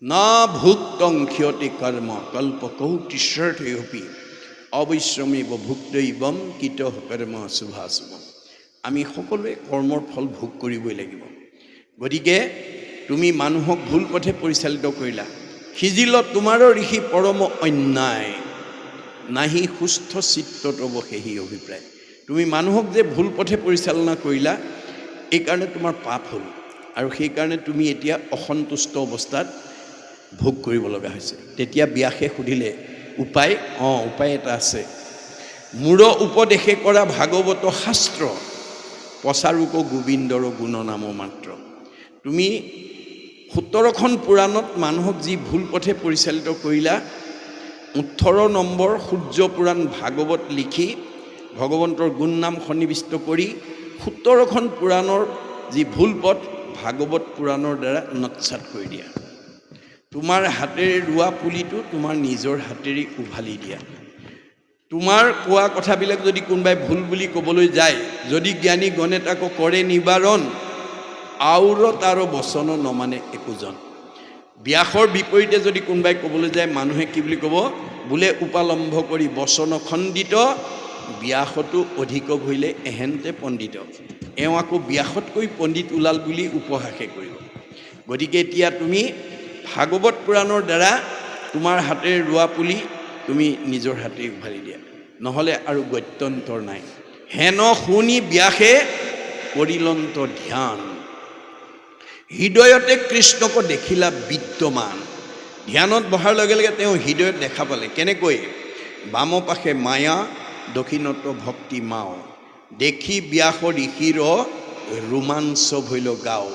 না ভুক্তং ক্ষয়তে কৰ্ম কল্পকৌটিশ্বৰ্থয়পি অবশ্যমেব ভুক্তৈবম কীট কৰ্ম শুভাশুভম। আমি সকলোৱে কৰ্মৰ ফল ভোগ কৰিবই লাগিব। গতিকে তুমি মানুহক ভুল পথে পৰিচালিত কৰিলা, সিজিলত তোমাৰো ঋষি পৰম অন্যায় নাহি সুস্থ চিত্ততব সেহি অভিপ্ৰায়। তুমি মানুহক যে ভুল পথে পৰিচালনা কৰিলা, এইকাৰণে তোমাৰ পাপ হ'ল, আৰু সেইকাৰণে তুমি এতিয়া অসন্তুষ্ট অৱস্থাত ভোগ কৰিব লগা হৈছে। তেতিয়া ব্যাসে সুধিলে উপায়? উপায় এটা আছে। মূৰ উপদেশে কৰা ভাগৱত শাস্ত্ৰ, প্ৰচাৰোক গোবিন্দৰ গুণনাম মাত্ৰ। তুমি 17খন পুৰাণত মানুহক যি ভুল পথে পৰিচালিত কৰিলা, 18 নম্বৰ সূৰ্য পুৰাণ ভাগৱত লিখি ভগৱন্তৰ গুণ নাম সন্নিৱিষ্ট কৰি 17খন পুৰাণৰ যি ভুল পথ ভাগৱত পুৰাণৰ দ্বাৰা নৎসাত কৰি দিয়া। তোমাৰ হাতেৰে ৰোৱা পুলিটো তোমাৰ নিজৰ হাতেৰে উভালি দিয়া। তোমাৰ কোৱা কথাবিলাক যদি কোনোবাই ভুল বুলি ক'বলৈ যায়, যদি জ্ঞানী গণে তাকো কৰে নিবাৰণ, আউৰ তাৰ বচন নমানে একোজন। ব্যাসৰ বিপৰীতে যদি কোনোবাই ক'বলৈ যায়, মানুহে কি বুলি ক'ব? বোলে উপালম্ভ কৰি বচন খণ্ডিত, ব্যাসতো অধিক ভৰিলে এহেন্তে পণ্ডিত। এওঁ আকৌ ব্যাসতকৈ পণ্ডিত ওলাল বুলি উপহাসে কৰিব। গতিকে এতিয়া তুমি ভাগৱত পুৰাণৰ দ্বাৰা তোমাৰ হাতেৰে ৰোৱা পুলি তুমি নিজৰ হাতে উভালি দিয়া, নহ'লে আৰু গত্যন্তৰ নাই। হেন শুনি ব্যাসে কৰিলন্ত ধ্যান, হৃদয়তে কৃষ্ণক দেখিলা বিদ্যমান। ধ্যানত বহাৰ লগে লগে তেওঁ হৃদয়ত দেখা পালে। কেনেকৈ? বাম পাশে মায়া, দক্ষিণত ভক্তি মাও, দেখি ব্যাস ঋষিৰ ৰোমাঞ্চ ভৈল গাও।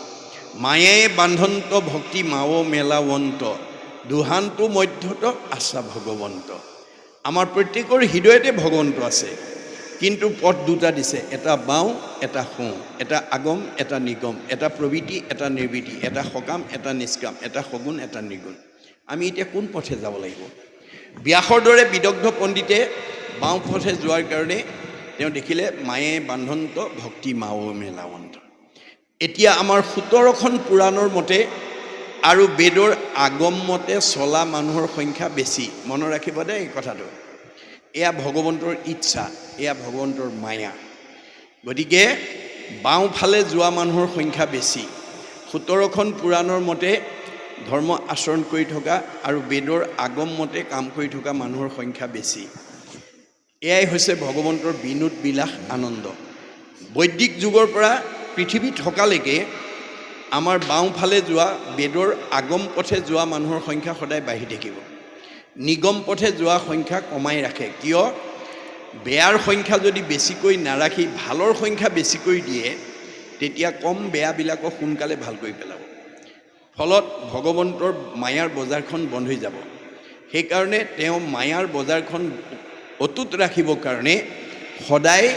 মায়াই বান্ধন্ত ভক্তি মাও মেলাৱন্ত, দুহান্তু মধ্যত আছা ভগৱন্ত। আমাৰ প্ৰত্যেকৰ হৃদয়তে ভগৱন্ত আছে, কিন্তু পথ দুটা দিছে, এটা বাওঁ এটা সোঁ, এটা আগম এটা নিগম, এটা প্ৰবৃত্তি এটা নিৰ্বৃত্তি, এটা সকাম এটা নিষ্কাম, এটা সগুণ এটা নিৰ্গুণ। আমি এতিয়া কোন পথে যাব লাগিব? ব্যাসৰ দৰে বিদগ্ধ পণ্ডিতে বাওঁ পথে যোৱাৰ কাৰণে তেওঁ দেখিলে মায়ে বান্ধন্ত ভক্তি মাও মেলাৱন্ত। এতিয়া আমাৰ 17খন পুৰাণৰ মতে আৰু বেদৰ আগম মতে চলা মানুহৰ সংখ্যা বেছি। মনত ৰাখিব দেই এই কথাটো। এয়া ভগৱন্তৰ ইচ্ছা, এয়া ভগৱন্তৰ মায়া। গতিকে বাওঁফালে যোৱা মানুহৰ সংখ্যা বেছি। 17খন পুৰাণৰ মতে ধৰ্ম আচৰণ কৰি থকা আৰু বেদৰ আগম মতে কাম কৰি থকা মানুহৰ সংখ্যা বেছি। এয়াই হৈছে ভগৱন্তৰ বিনোদ বিলাস আনন্দ। বৈদিক যুগৰ পৰা পৃথিৱী থকালৈকে আমাৰ বাওঁফালে যোৱা বেদৰ আগম পথে যোৱা মানুহৰ সংখ্যা সদায় বাঢ়ি থাকিব, নিগম পথে যোৱা সংখ্যা কমাই ৰাখে। কিয়? বেয়াৰ সংখ্যা যদি বেছিকৈ নাৰাখি ভালৰ সংখ্যা বেছিকৈ দিয়ে, তেতিয়া কম বেয়াবিলাকক সোনকালে ভাল কৰি পেলাব। ফলত ভগৱন্তৰ মায়াৰ বজাৰখন বন্ধ হৈ যাব। সেইকাৰণে তেওঁ মায়াৰ বজাৰখন অটুট ৰাখিবৰ কাৰণে সদায়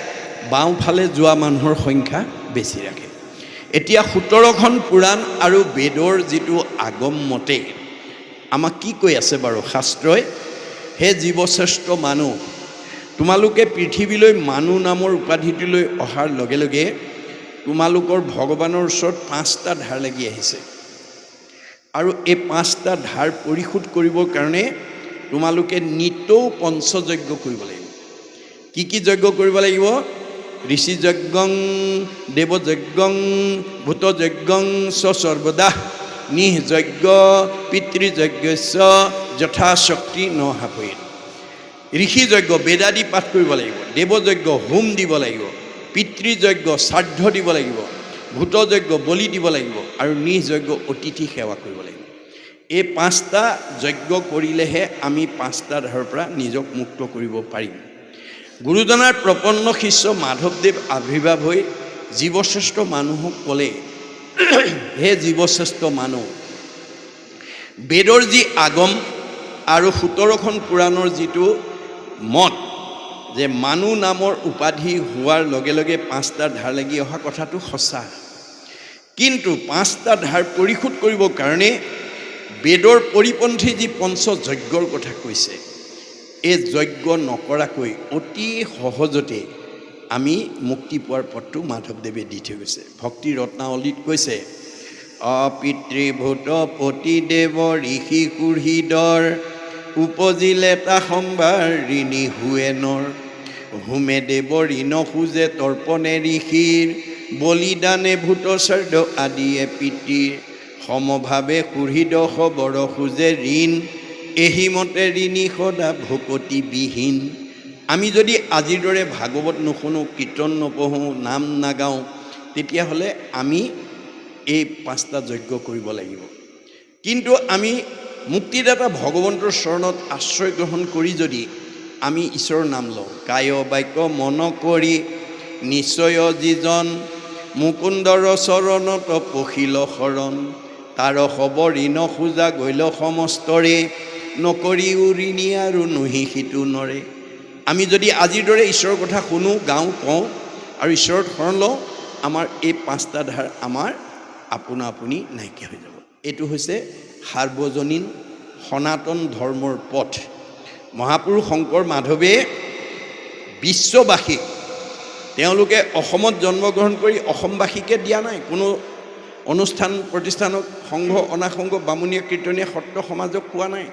বাওঁফালে যোৱা মানুহৰ সংখ্যা বেছি ৰাখে। এতিয়া 17খন পুৰাণ আৰু বেদৰ যিটো আগম মতে আমাক কি কৈ আছে বাৰু শাস্ত্ৰই? হে জীৱশ্ৰেষ্ঠ মানুহ, তোমালোকে পৃথিৱীলৈ মানুহ নামৰ উপাধিটোলৈ অহাৰ লগে লগে তোমালোকৰ ভগৱানৰ ওচৰত 5টা ধাৰ লাগি আহিছে, আৰু এই 5টা ধাৰ পৰিশোধ কৰিবৰ কাৰণে তোমালোকে নিতৌ পঞ্চযজ্ঞ কৰিব লাগিব। কি কি যজ্ঞ কৰিব লাগিব? ঋষি যজ্ঞং, দেৱযজ্ঞং, ভূতযজ্ঞং চ সৰ্বদা, নিঃযজ্ঞ পিতৃযজ্ঞস্য যথাশক্তি ন হাপয়েৎ। ঋষি যজ্ঞ বেদাদি পাঠ কৰিব লাগিব, দেৱযজ্ঞ হোম দিব লাগিব, পিতৃযজ্ঞ শ্ৰাদ্ধ দিব লাগিব, ভূতযজ্ঞ বলি দিব লাগিব, আৰু নিঃযজ্ঞ অতিথি সেৱা কৰিব লাগিব। এই 5টা যজ্ঞ কৰিলেহে আমি 5টা ধাৰৰ পৰা নিজক মুক্ত কৰিব পাৰিম। গুৰুজনাৰ প্ৰপন্ন শিষ্য মাধৱদেৱ আৱিৰ্ভাৱ হৈ জীৱশ্ৰেষ্ঠ মানুহক ক'লে, হে জীৱশ্ৰেষ্ঠ মানুহ, বেদৰ যি আগম আৰু 17খন পুৰাণৰ যিটো মত যে মানুহ নামৰ উপাধি হোৱাৰ লগে লগে 5টা ধাৰ লাগি অহা কথাটো সঁচা, কিন্তু 5টা ধাৰ পৰিশোধ কৰিবৰ কাৰণে বেদৰ পৰিপন্থী যি পঞ্চযজ্ঞৰ কথা কৈছে, এই যজ্ঞ নকৰাকৈ অতি সহজতে আমি মুক্তি পোৱাৰ পথটো মাধৱদেৱে দি থৈ গৈছে। ভক্তি ৰত্নাৱলীত কৈছে, অপিতৃভূত পতিদেৱ ঋষি কুৰ্হিদৰ উপজিলে তা সম্ভাৰ ঋণী হুৱেনৰ হোমে দেৱ ঋণ খোজে তৰ্পণে ঋষিৰ বলিদানে ভূত শ্ৰাদ্ধ আদিয়ে পিতৃৰ সমভাৱে কুৰ্হিদ খবৰ খোজে ঋণ এহিমতে ঋণী সদা ভকতিবিহীন। আমি যদি আজিৰ দৰে ভাগৱত নুশুনো, কীৰ্তন নপঢ়োঁ, নাম নাগাওঁ, তেতিয়াহ'লে আমি এই 5টা যজ্ঞ কৰিব লাগিব। কিন্তু আমি মুক্তিদাতা ভগৱন্তৰ চৰণত আশ্ৰয় গ্ৰহণ কৰি যদি আমি ঈশ্বৰৰ নাম লওঁ, কায় বাক্য মন কৰি নিশ্চয় যিজন মুকুন্দৰ চৰণত পখিল শৰণ তাৰ খবৰ ঋণ খোজা গৈল সমস্তৰে নকৰি ঋণী আৰু নুহি সিটো নৰে। আমি যদি আজিৰ দৰে ঈশ্বৰৰ কথা শুনো, গাওঁ, কওঁ আৰু ঈশ্বৰত শৰণ লওঁ, আমাৰ এই 5টা ধাৰ আমাৰ আপোনা আপুনি নাইকিয়া হৈ যাব। এইটো হৈছে সাৰ্বজনীন সনাতন ধৰ্মৰ পথ। মহাপুৰুষ শংকৰ মাধৱে বিশ্ববাসীক, তেওঁলোকে অসমত জন্মগ্ৰহণ কৰি অসমবাসীকে দিয়া নাই, কোনো অনুষ্ঠান প্ৰতিষ্ঠানক, সংঘ অনাসংঘ বামুণীয়া কীৰ্তনীয়া সত্ৰ সমাজক কোৱা নাই।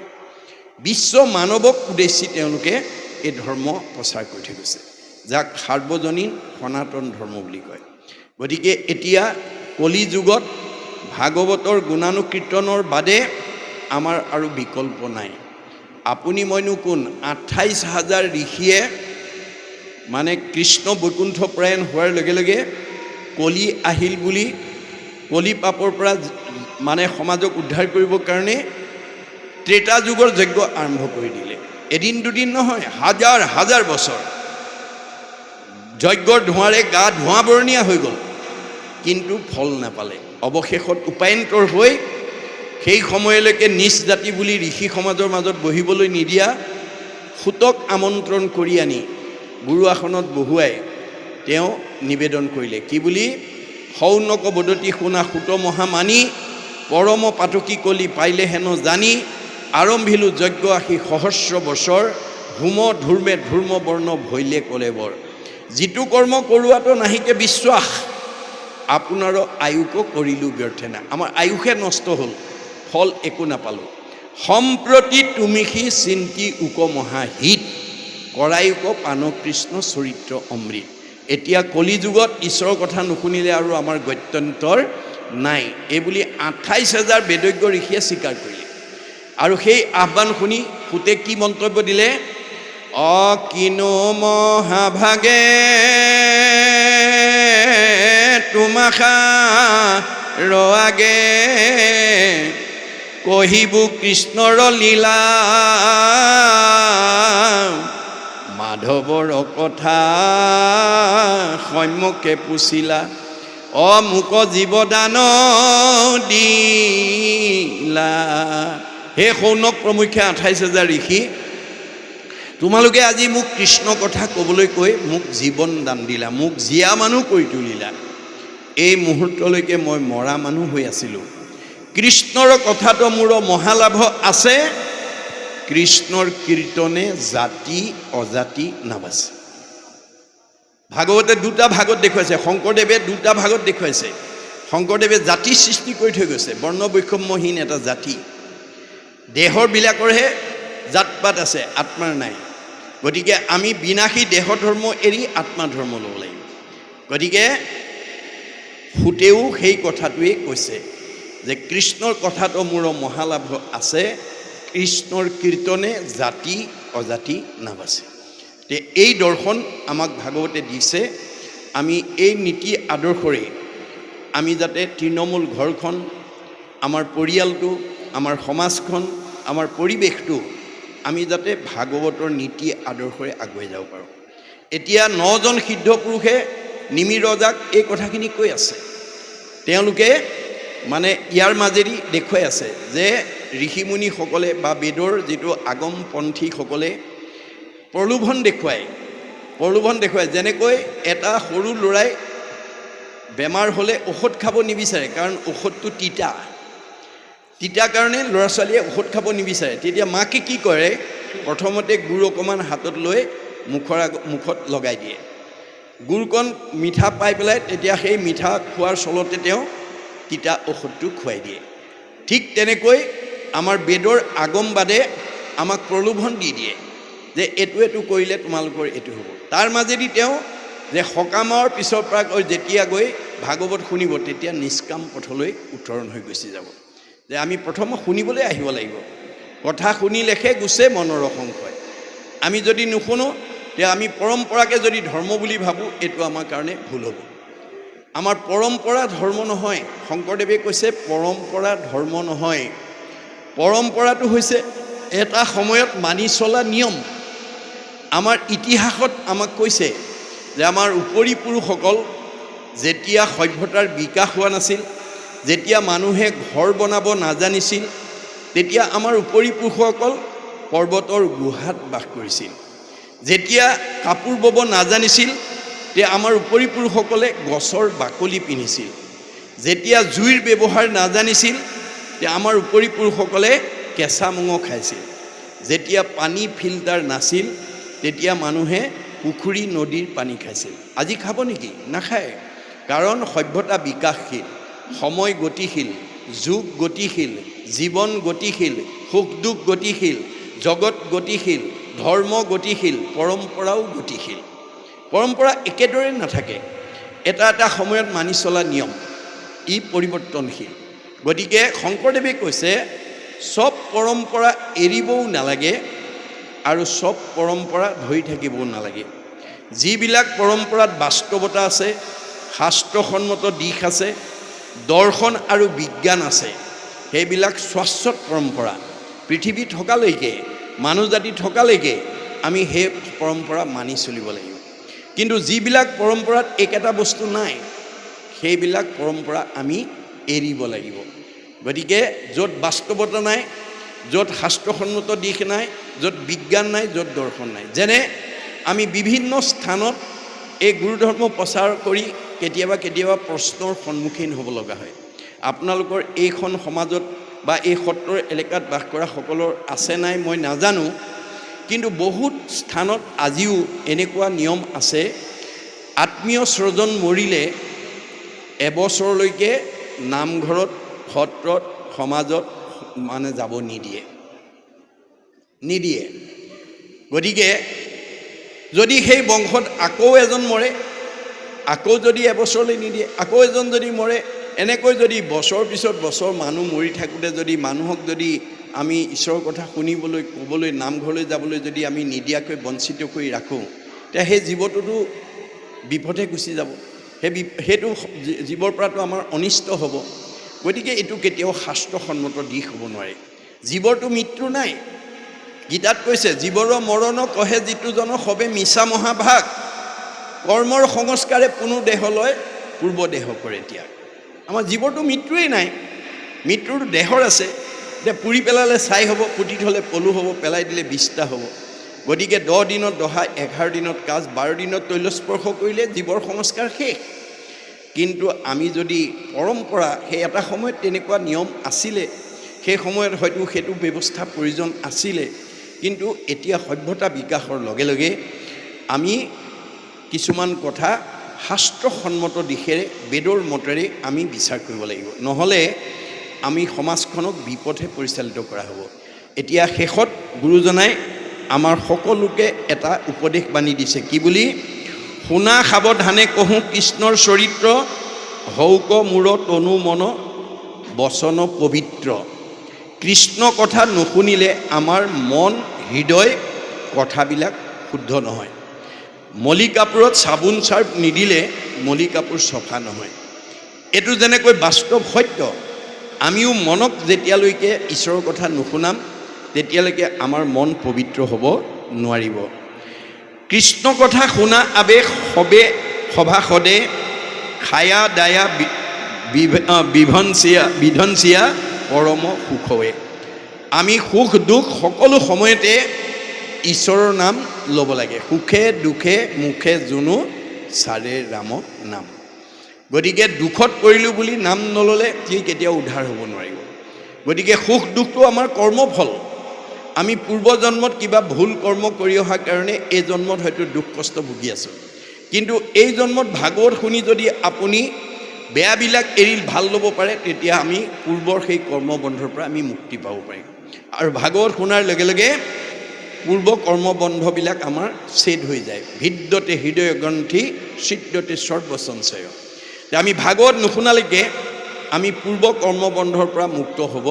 বিশ্ব মানৱক উদ্দেশ্যি তেওঁলোকে এই ধৰ্ম প্ৰচাৰ কৰি থৈ গৈছে, যাক সাৰ্বজনীন সনাতন ধৰ্ম বুলি কয়। গতিকে এতিয়া কলি যুগত ভাগৱতৰ গুণানুকীৰ্তনৰ বাদে আমাৰ আৰু বিকল্প নাই। আপুনি মইনো কোন? 28,000 ঋষিয়ে মানে কৃষ্ণ বৈকুণ্ঠ প্ৰয়াণ হোৱাৰ লগে লগে কলি আহিল বুলি, কলি পাপৰ পৰা মানে সমাজক উদ্ধাৰ কৰিবৰ কাৰণে ত্ৰেতা যুগৰ যজ্ঞ আৰম্ভ কৰি দিলে। এদিন দুদিন নহয়, হাজাৰ হাজাৰ বছৰ যজ্ঞৰ ধোঁৱাৰে গা ধোঁৱা বৰণীয়া হৈ গ'ল, কিন্তু ফল নাপালে। অৱশেষত উপায়ন্তৰ হৈ সেই সময়লৈকে নিজ জাতি বুলি ঋষি সমাজৰ মাজত বহিবলৈ নিদিয়া সুতক আমন্ত্ৰণ কৰি আনি গুৰু আসনত বহুৱাই তেওঁ নিবেদন কৰিলে, কি বুলি? সৌনক বদতি শুনা সুত মহামানি পৰম পাতকী কলি পাইলে হেন জানি আৰম্ভিলো যজ্ঞ আশী সহস্ৰ বছৰ হোম ধূৰ্মে ধূৰ্ম বৰ্ণ ভৈলে কলে বৰ। যিটো কৰ্ম কৰোৱাটো নাহিকে বিশ্বাস আপোনাৰ আয়ুকো কৰিলোঁ ব্যৰ্থে নাই। আমাৰ আয়ুষে নষ্ট হ'ল, ফল একো নাপালোঁ। সম্প্ৰতি তুমিষি চিন্তি উক মহাহিত কৰায়ুক পান কৃষ্ণ চৰিত্ৰ অমৃত। এতিয়া কলি যুগত ঈশ্বৰৰ কথা নুশুনিলে আৰু আমাৰ গত্যন্তৰ নাই, এইবুলি 28,000 বেদজ্ঞ ঋষিয়ে স্বীকাৰ কৰিলে। আৰু সেই আহ্বান শুনি সুতে কি মন্তব্য দিলে? কিনো মহাভাগে তোমাখা ৰআগে কহিবু কৃষ্ণৰ লীলা মাধৱৰ কথা সম্যকে পুছিলা মোক জীৱদান দিলা। হে সৌনক প্ৰমুখ্যে 28,000 ঋষি, তোমালোকে আজি মোক কৃষ্ণ কথা ক'বলৈ কৈ মোক জীৱন দান দিলা, মোক জীয়া মানুহ কৰি তুলিলা। এই মুহূৰ্তলৈকে মই মৰা মানুহ হৈ আছিলোঁ। কৃষ্ণৰ কথাটো মোৰ মহালাভ আছে, কৃষ্ণৰ কীৰ্তনে জাতি অজাতি নাবাছে। ভাগৱতে 2টা ভাগত দেখুৱাইছে, শংকৰদেৱে 2টা ভাগত দেখুৱাইছে। শংকৰদেৱে জাতি সৃষ্টি কৰি থৈ গৈছে, বৰ্ণ বৈষম্যহীন এটা জাতি। দেহৰবিলাকৰহে জাত পাত আছে, আত্মাৰ নাই। গতিকে আমি বিনাশী দেহ ধৰ্ম এৰি আত্মা ধৰ্ম ল'ব লাগিব। গতিকে সুতেও সেই কথাটোৱেই কৈছে যে কৃষ্ণৰ কথাটো মোৰ মহালাভ আছে, কৃষ্ণৰ কীৰ্তনে জাতি অজাতি নাবাছে। তে এই দৰ্শন আমাক ভাগৱতে দিছে। আমি এই নীতি আদৰ্শৰে আমি যাতে তৃণমূল ঘৰখন, আমাৰ পৰিয়ালটো, আমাৰ সমাজখন, আমাৰ পৰিৱেশটো আমি যাতে ভাগৱতৰ নীতি আদৰ্শৰে আগুৱাই যাব পাৰোঁ। এতিয়া 9জন সিদ্ধ পুৰুষে নিমি ৰজাক এই কথাখিনি কৈ আছে। তেওঁলোকে মানে ইয়াৰ মাজেদি দেখুৱাই আছে যে ঋষিমুনিসকলে বা বেদৰ যিটো আগমপন্থীসকলে প্ৰলোভন দেখুৱায়। যেনেকৈ এটা সৰু ল'ৰাই বেমাৰ হ'লে ঔষধ খাব নিবিচাৰে, কাৰণ ঔষধটো তিতা কাৰণে ল'ৰা ছোৱালীয়ে ঔষধ খাব নিবিচাৰে। তেতিয়া মাকে কি কৰে? প্ৰথমতে গুড় অকণমান হাতত লৈ মুখত লগাই দিয়ে। গুড়কণ মিঠা পাই পেলাই তেতিয়া সেই মিঠা খোৱাৰ চলতে তেওঁ তিতা ঔষধটো খুৱাই দিয়ে। ঠিক তেনেকৈ আমাৰ বেদৰ আগমবাদে আমাক প্ৰলোভন দি দিয়ে যে এইটো কৰিলে তোমালোকৰ এইটো হ'ব। তাৰ মাজেদি তেওঁ যে সকামৰ পিছৰ পৰা যেতিয়া গৈ ভাগৱত শুনিব তেতিয়া নিষ্কাম পথলৈ উত্তৰণ হৈ গুচি যাব। যে আমি প্ৰথম শুনিবলৈ আহিব লাগিব। কথা শুনিলেহে গুচে মনৰ সংশয়। আমি যদি নুশুনো তেতিয়া আমি পৰম্পৰাকে যদি ধৰ্ম বুলি ভাবোঁ এইটো আমাৰ কাৰণে ভুল হ'ব। আমাৰ পৰম্পৰা ধৰ্ম নহয়। শংকৰদেৱে কৈছে পৰম্পৰা ধৰ্ম নহয়। পৰম্পৰাটো হৈছে এটা সময়ত মানি চলা নিয়ম। আমাৰ ইতিহাসত আমাক কৈছে যে আমাৰ উপৰি পুৰুষসকল যেতিয়া সভ্যতাৰ বিকাশ হোৱা নাছিল, যেতিয়া মানুহে ঘৰ বনাব নাজানিছিল, তেতিয়া আমাৰ উপৰি পুৰুষসকল পৰ্বতৰ গুহাত বাস কৰিছিল। যেতিয়া কাপোৰ বব নাজানিছিল তেতিয়া আমাৰ উপৰি পুৰুষসকলে গছৰ বাকলি পিন্ধিছিল। যেতিয়া জুইৰ ব্যৱহাৰ নাজানিছিল তেতিয়া আমাৰ উপৰি পুৰুষসকলে কেঁচা মঙহ খাইছিল। যেতিয়া পানী ফিল্টাৰ নাছিল তেতিয়া মানুহে পুখুৰী নদীৰ পানী খাইছিল। আজি খাব নেকি? নাখায়। কাৰণ সভ্যতা বিকাশশীল, সময় গতিশীল, যুগ গতিশীল, জীৱন গতিশীল, সুখ দুখ গতিশীল, জগত গতিশীল, ধৰ্ম গতিশীল, পৰম্পৰাও গতিশীল। পৰম্পৰা একেদৰে নাথাকে। এটা এটা সময়ত মানি চলা নিয়ম ই পৰিৱৰ্তনশীল। গতিকে শংকৰদেৱে কৈছে চব পৰম্পৰা এৰিবও নালাগে আৰু চব পৰম্পৰা ধৰি থাকিবও নালাগে। যিবিলাক পৰম্পৰাত বাস্তৱতা আছে, শাস্ত্ৰসন্মত দিশ আছে, দৰ্শন আৰু বিজ্ঞান আছে, সেইবিলাক শাশ্বত পৰম্পৰা। পৃথিৱী থকালৈকে, মানুহ জাতি থকালৈকে আমি সেই পৰম্পৰা মানি চলিব লাগিব। কিন্তু যিবিলাক পৰম্পৰাত একেটা বস্তু নাই সেইবিলাক পৰম্পৰা আমি এৰিব লাগিব। গতিকে য'ত বাস্তৱতা নাই, য'ত শাস্ত্ৰসন্মত দিশ নাই, য'ত বিজ্ঞান নাই, য'ত দৰ্শন নাই, যেনে আমি বিভিন্ন স্থানত এই গুৰুধৰ্ম প্ৰচাৰ কৰি কেতিয়াবা কেতিয়াবা প্ৰশ্নৰ সন্মুখীন হ'ব লগা হয়। আপোনালোকৰ এইখন সমাজত বা এই সত্ৰৰ এলেকাত বাস কৰা সকলৰ আছে নাই মই নাজানো, কিন্তু বহুত স্থানত আজিও এনেকুৱা নিয়ম আছে, আত্মীয় স্বজন মৰিলে এবছৰলৈকে নামঘৰত, সত্ৰত, সমাজত মানে যাব নিদিয়ে। গতিকে যদি সেই বংশত আকৌ এজন মৰে, আকৌ যদি এবছৰলৈ নিদিয়ে, আকৌ এজন যদি মৰে, এনেকৈ যদি বছৰ পিছত বছৰ মানুহ মৰি থাকোঁতে যদি মানুহক যদি আমি ঈশ্বৰৰ কথা শুনিবলৈ, ক'বলৈ, নামঘৰলৈ যাবলৈ যদি আমি নিদিয়াকৈ বঞ্চিত কৰি ৰাখোঁ, তেতিয়া সেই জীৱটোতো বিপথে গুচি যাব। সেইটো জীৱৰ পৰাটো আমাৰ অনিষ্ট হ'ব। গতিকে এইটো কেতিয়াও শাস্ত্ৰসন্মত দিশ হ'ব নোৱাৰে। জীৱৰটো মৃত্যু নাই। গীতাত কৈছে জীৱৰ মৰণ কহে যিটো জন সবে মিছা মহাভাগ, কৰ্মৰ সংস্কাৰে পুনৰ দেহ লয়, পূৰ্ব দেহ কৰে ত্যাগ। আমাৰ জীৱৰটো মৃত্যুৱেই নাই। মৃত্যুটো দেহৰ আছে। এতিয়া পুৰি পেলালে ছাই হ'ব, পুতি থ'লে পলু হ'ব, পেলাই দিলে বিষ্ঠা হ'ব। গতিকে 10 দিনত দহা, 11 দিনত কাজ, 12 দিনত তৈলস্পৰ্শ কৰিলে জীৱৰ সংস্কাৰ শেষ। কিন্তু আমি যদি পৰম্পৰা, সেই এটা সময়ত তেনেকুৱা নিয়ম আছিলে, সেই সময়ত হয়তো সেইটো ব্যৱস্থা প্ৰয়োজন আছিলে, কিন্তু এতিয়া সভ্যতা বিকাশৰ লগে লগে আমি কিছুমান কথা শাস্ত্ৰসন্মত দিশেৰে, বেদৰ মতেৰে আমি বিচাৰ কৰিব লাগিব। নহ'লে আমি সমাজখনক বিপথে পৰিচালিত কৰা হ'ব। এতিয়া শেষত গুৰুজনাই আমাৰ সকলোকে এটা উপদেশ বাণী দিছে। কি বুলি? শুনা সাৱধানে কহোঁ কৃষ্ণৰ চৰিত্ৰ, হৌক মূৰ তনু মন বচন পবিত্ৰ। কৃষ্ণ কথা নুশুনিলে আমাৰ মন, হৃদয়, কথাবিলাক শুদ্ধ নহয়। মলি কাপোৰত চাবোন চাৰ্ফ নিদিলে মলি কাপোৰ চফা নহয়। এইটো যেনেকৈ বাস্তৱ সত্য। আমিও মনক যেতিয়ালৈকে ঈশ্বৰৰ কথা নুশুনাম তেতিয়ালৈকে আমাৰ মন পবিত্ৰ হ'ব নোৱাৰিব। কৃষ্ণ কথা শুনা আৱেশ সবে সভাসদে, খায়া দায়া বিধনচিয়া পৰম সুখৱে। আমি সুখ দুখ সকলো সময়তে ঈশ্বৰৰ নাম ল'ব লাগে। সুখে দুখে মুখে জুনু চাৰে ৰাম নাম। গতিকে দুখত পৰিলোঁ বুলি নাম নল'লে সি কেতিয়াও উদ্ধাৰ হ'ব নোৱাৰিব। গতিকে সুখ দুখটো আমাৰ কৰ্মফল। আমি পূৰ্বজন্মত কিবা ভুল কৰ্ম কৰি অহাৰ কাৰণে এই জন্মত হয়তো দুখ কষ্ট ভুগি আছোঁ। কিন্তু এই জন্মত ভাগৱত শুনি যদি আপুনি বেয়াবিলাক এৰি ভাল ল'ব পাৰে, তেতিয়া আমি পূৰ্বৰ সেই কৰ্মবন্ধৰ পৰা আমি মুক্তি পাব পাৰিম। আৰু ভাগৱত শুনাৰ লগে লগে পূৰ্ব কৰ্মবন্ধবিলাক আমাৰ ছেদ হৈ যায়। ভিদ্যতে হৃদয় গ্ৰন্থি ছিদ্যতে সৰ্বসঞ্চয়। আমি ভাগৱত নুশুনালৈকে আমি পূৰ্ব কৰ্মবন্ধৰ পৰা মুক্ত হ'ব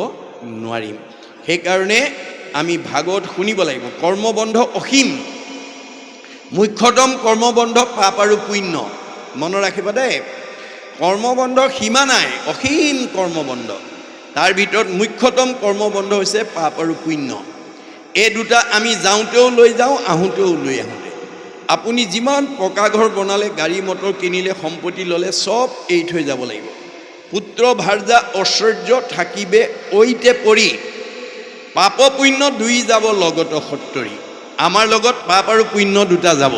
নোৱাৰিম। সেইকাৰণে আমি ভাগৱত শুনিব লাগিব। কৰ্মবন্ধ অসীম, মুখ্যতম কৰ্মবন্ধ পাপ আৰু পুণ্য। মনত ৰাখিবা দেই, কৰ্মবন্ধৰ সীমা নাই, অসীম কৰ্মবন্ধ। তাৰ ভিতৰত মুখ্যতম কৰ্মবন্ধ হৈছে পাপ আৰু পুণ্য। এই দুটা আমি যাওঁতেও লৈ যাওঁ, আহোঁতেও লৈ আহোঁতে। আপুনি যিমান পকা ঘৰ বনালে, গাড়ী মটৰ কিনিলে, সম্পত্তি ল'লে, চব এৰি থৈ যাব লাগিব। পুত্ৰ ভাৰ্যা ঐশ্বৰ্য থাকিবে ঐতে পৰি, পাপ পুণ্য দুই যাব লগত সত্তৰি। আমাৰ লগত পাপ আৰু পুণ্য দুটা যাব।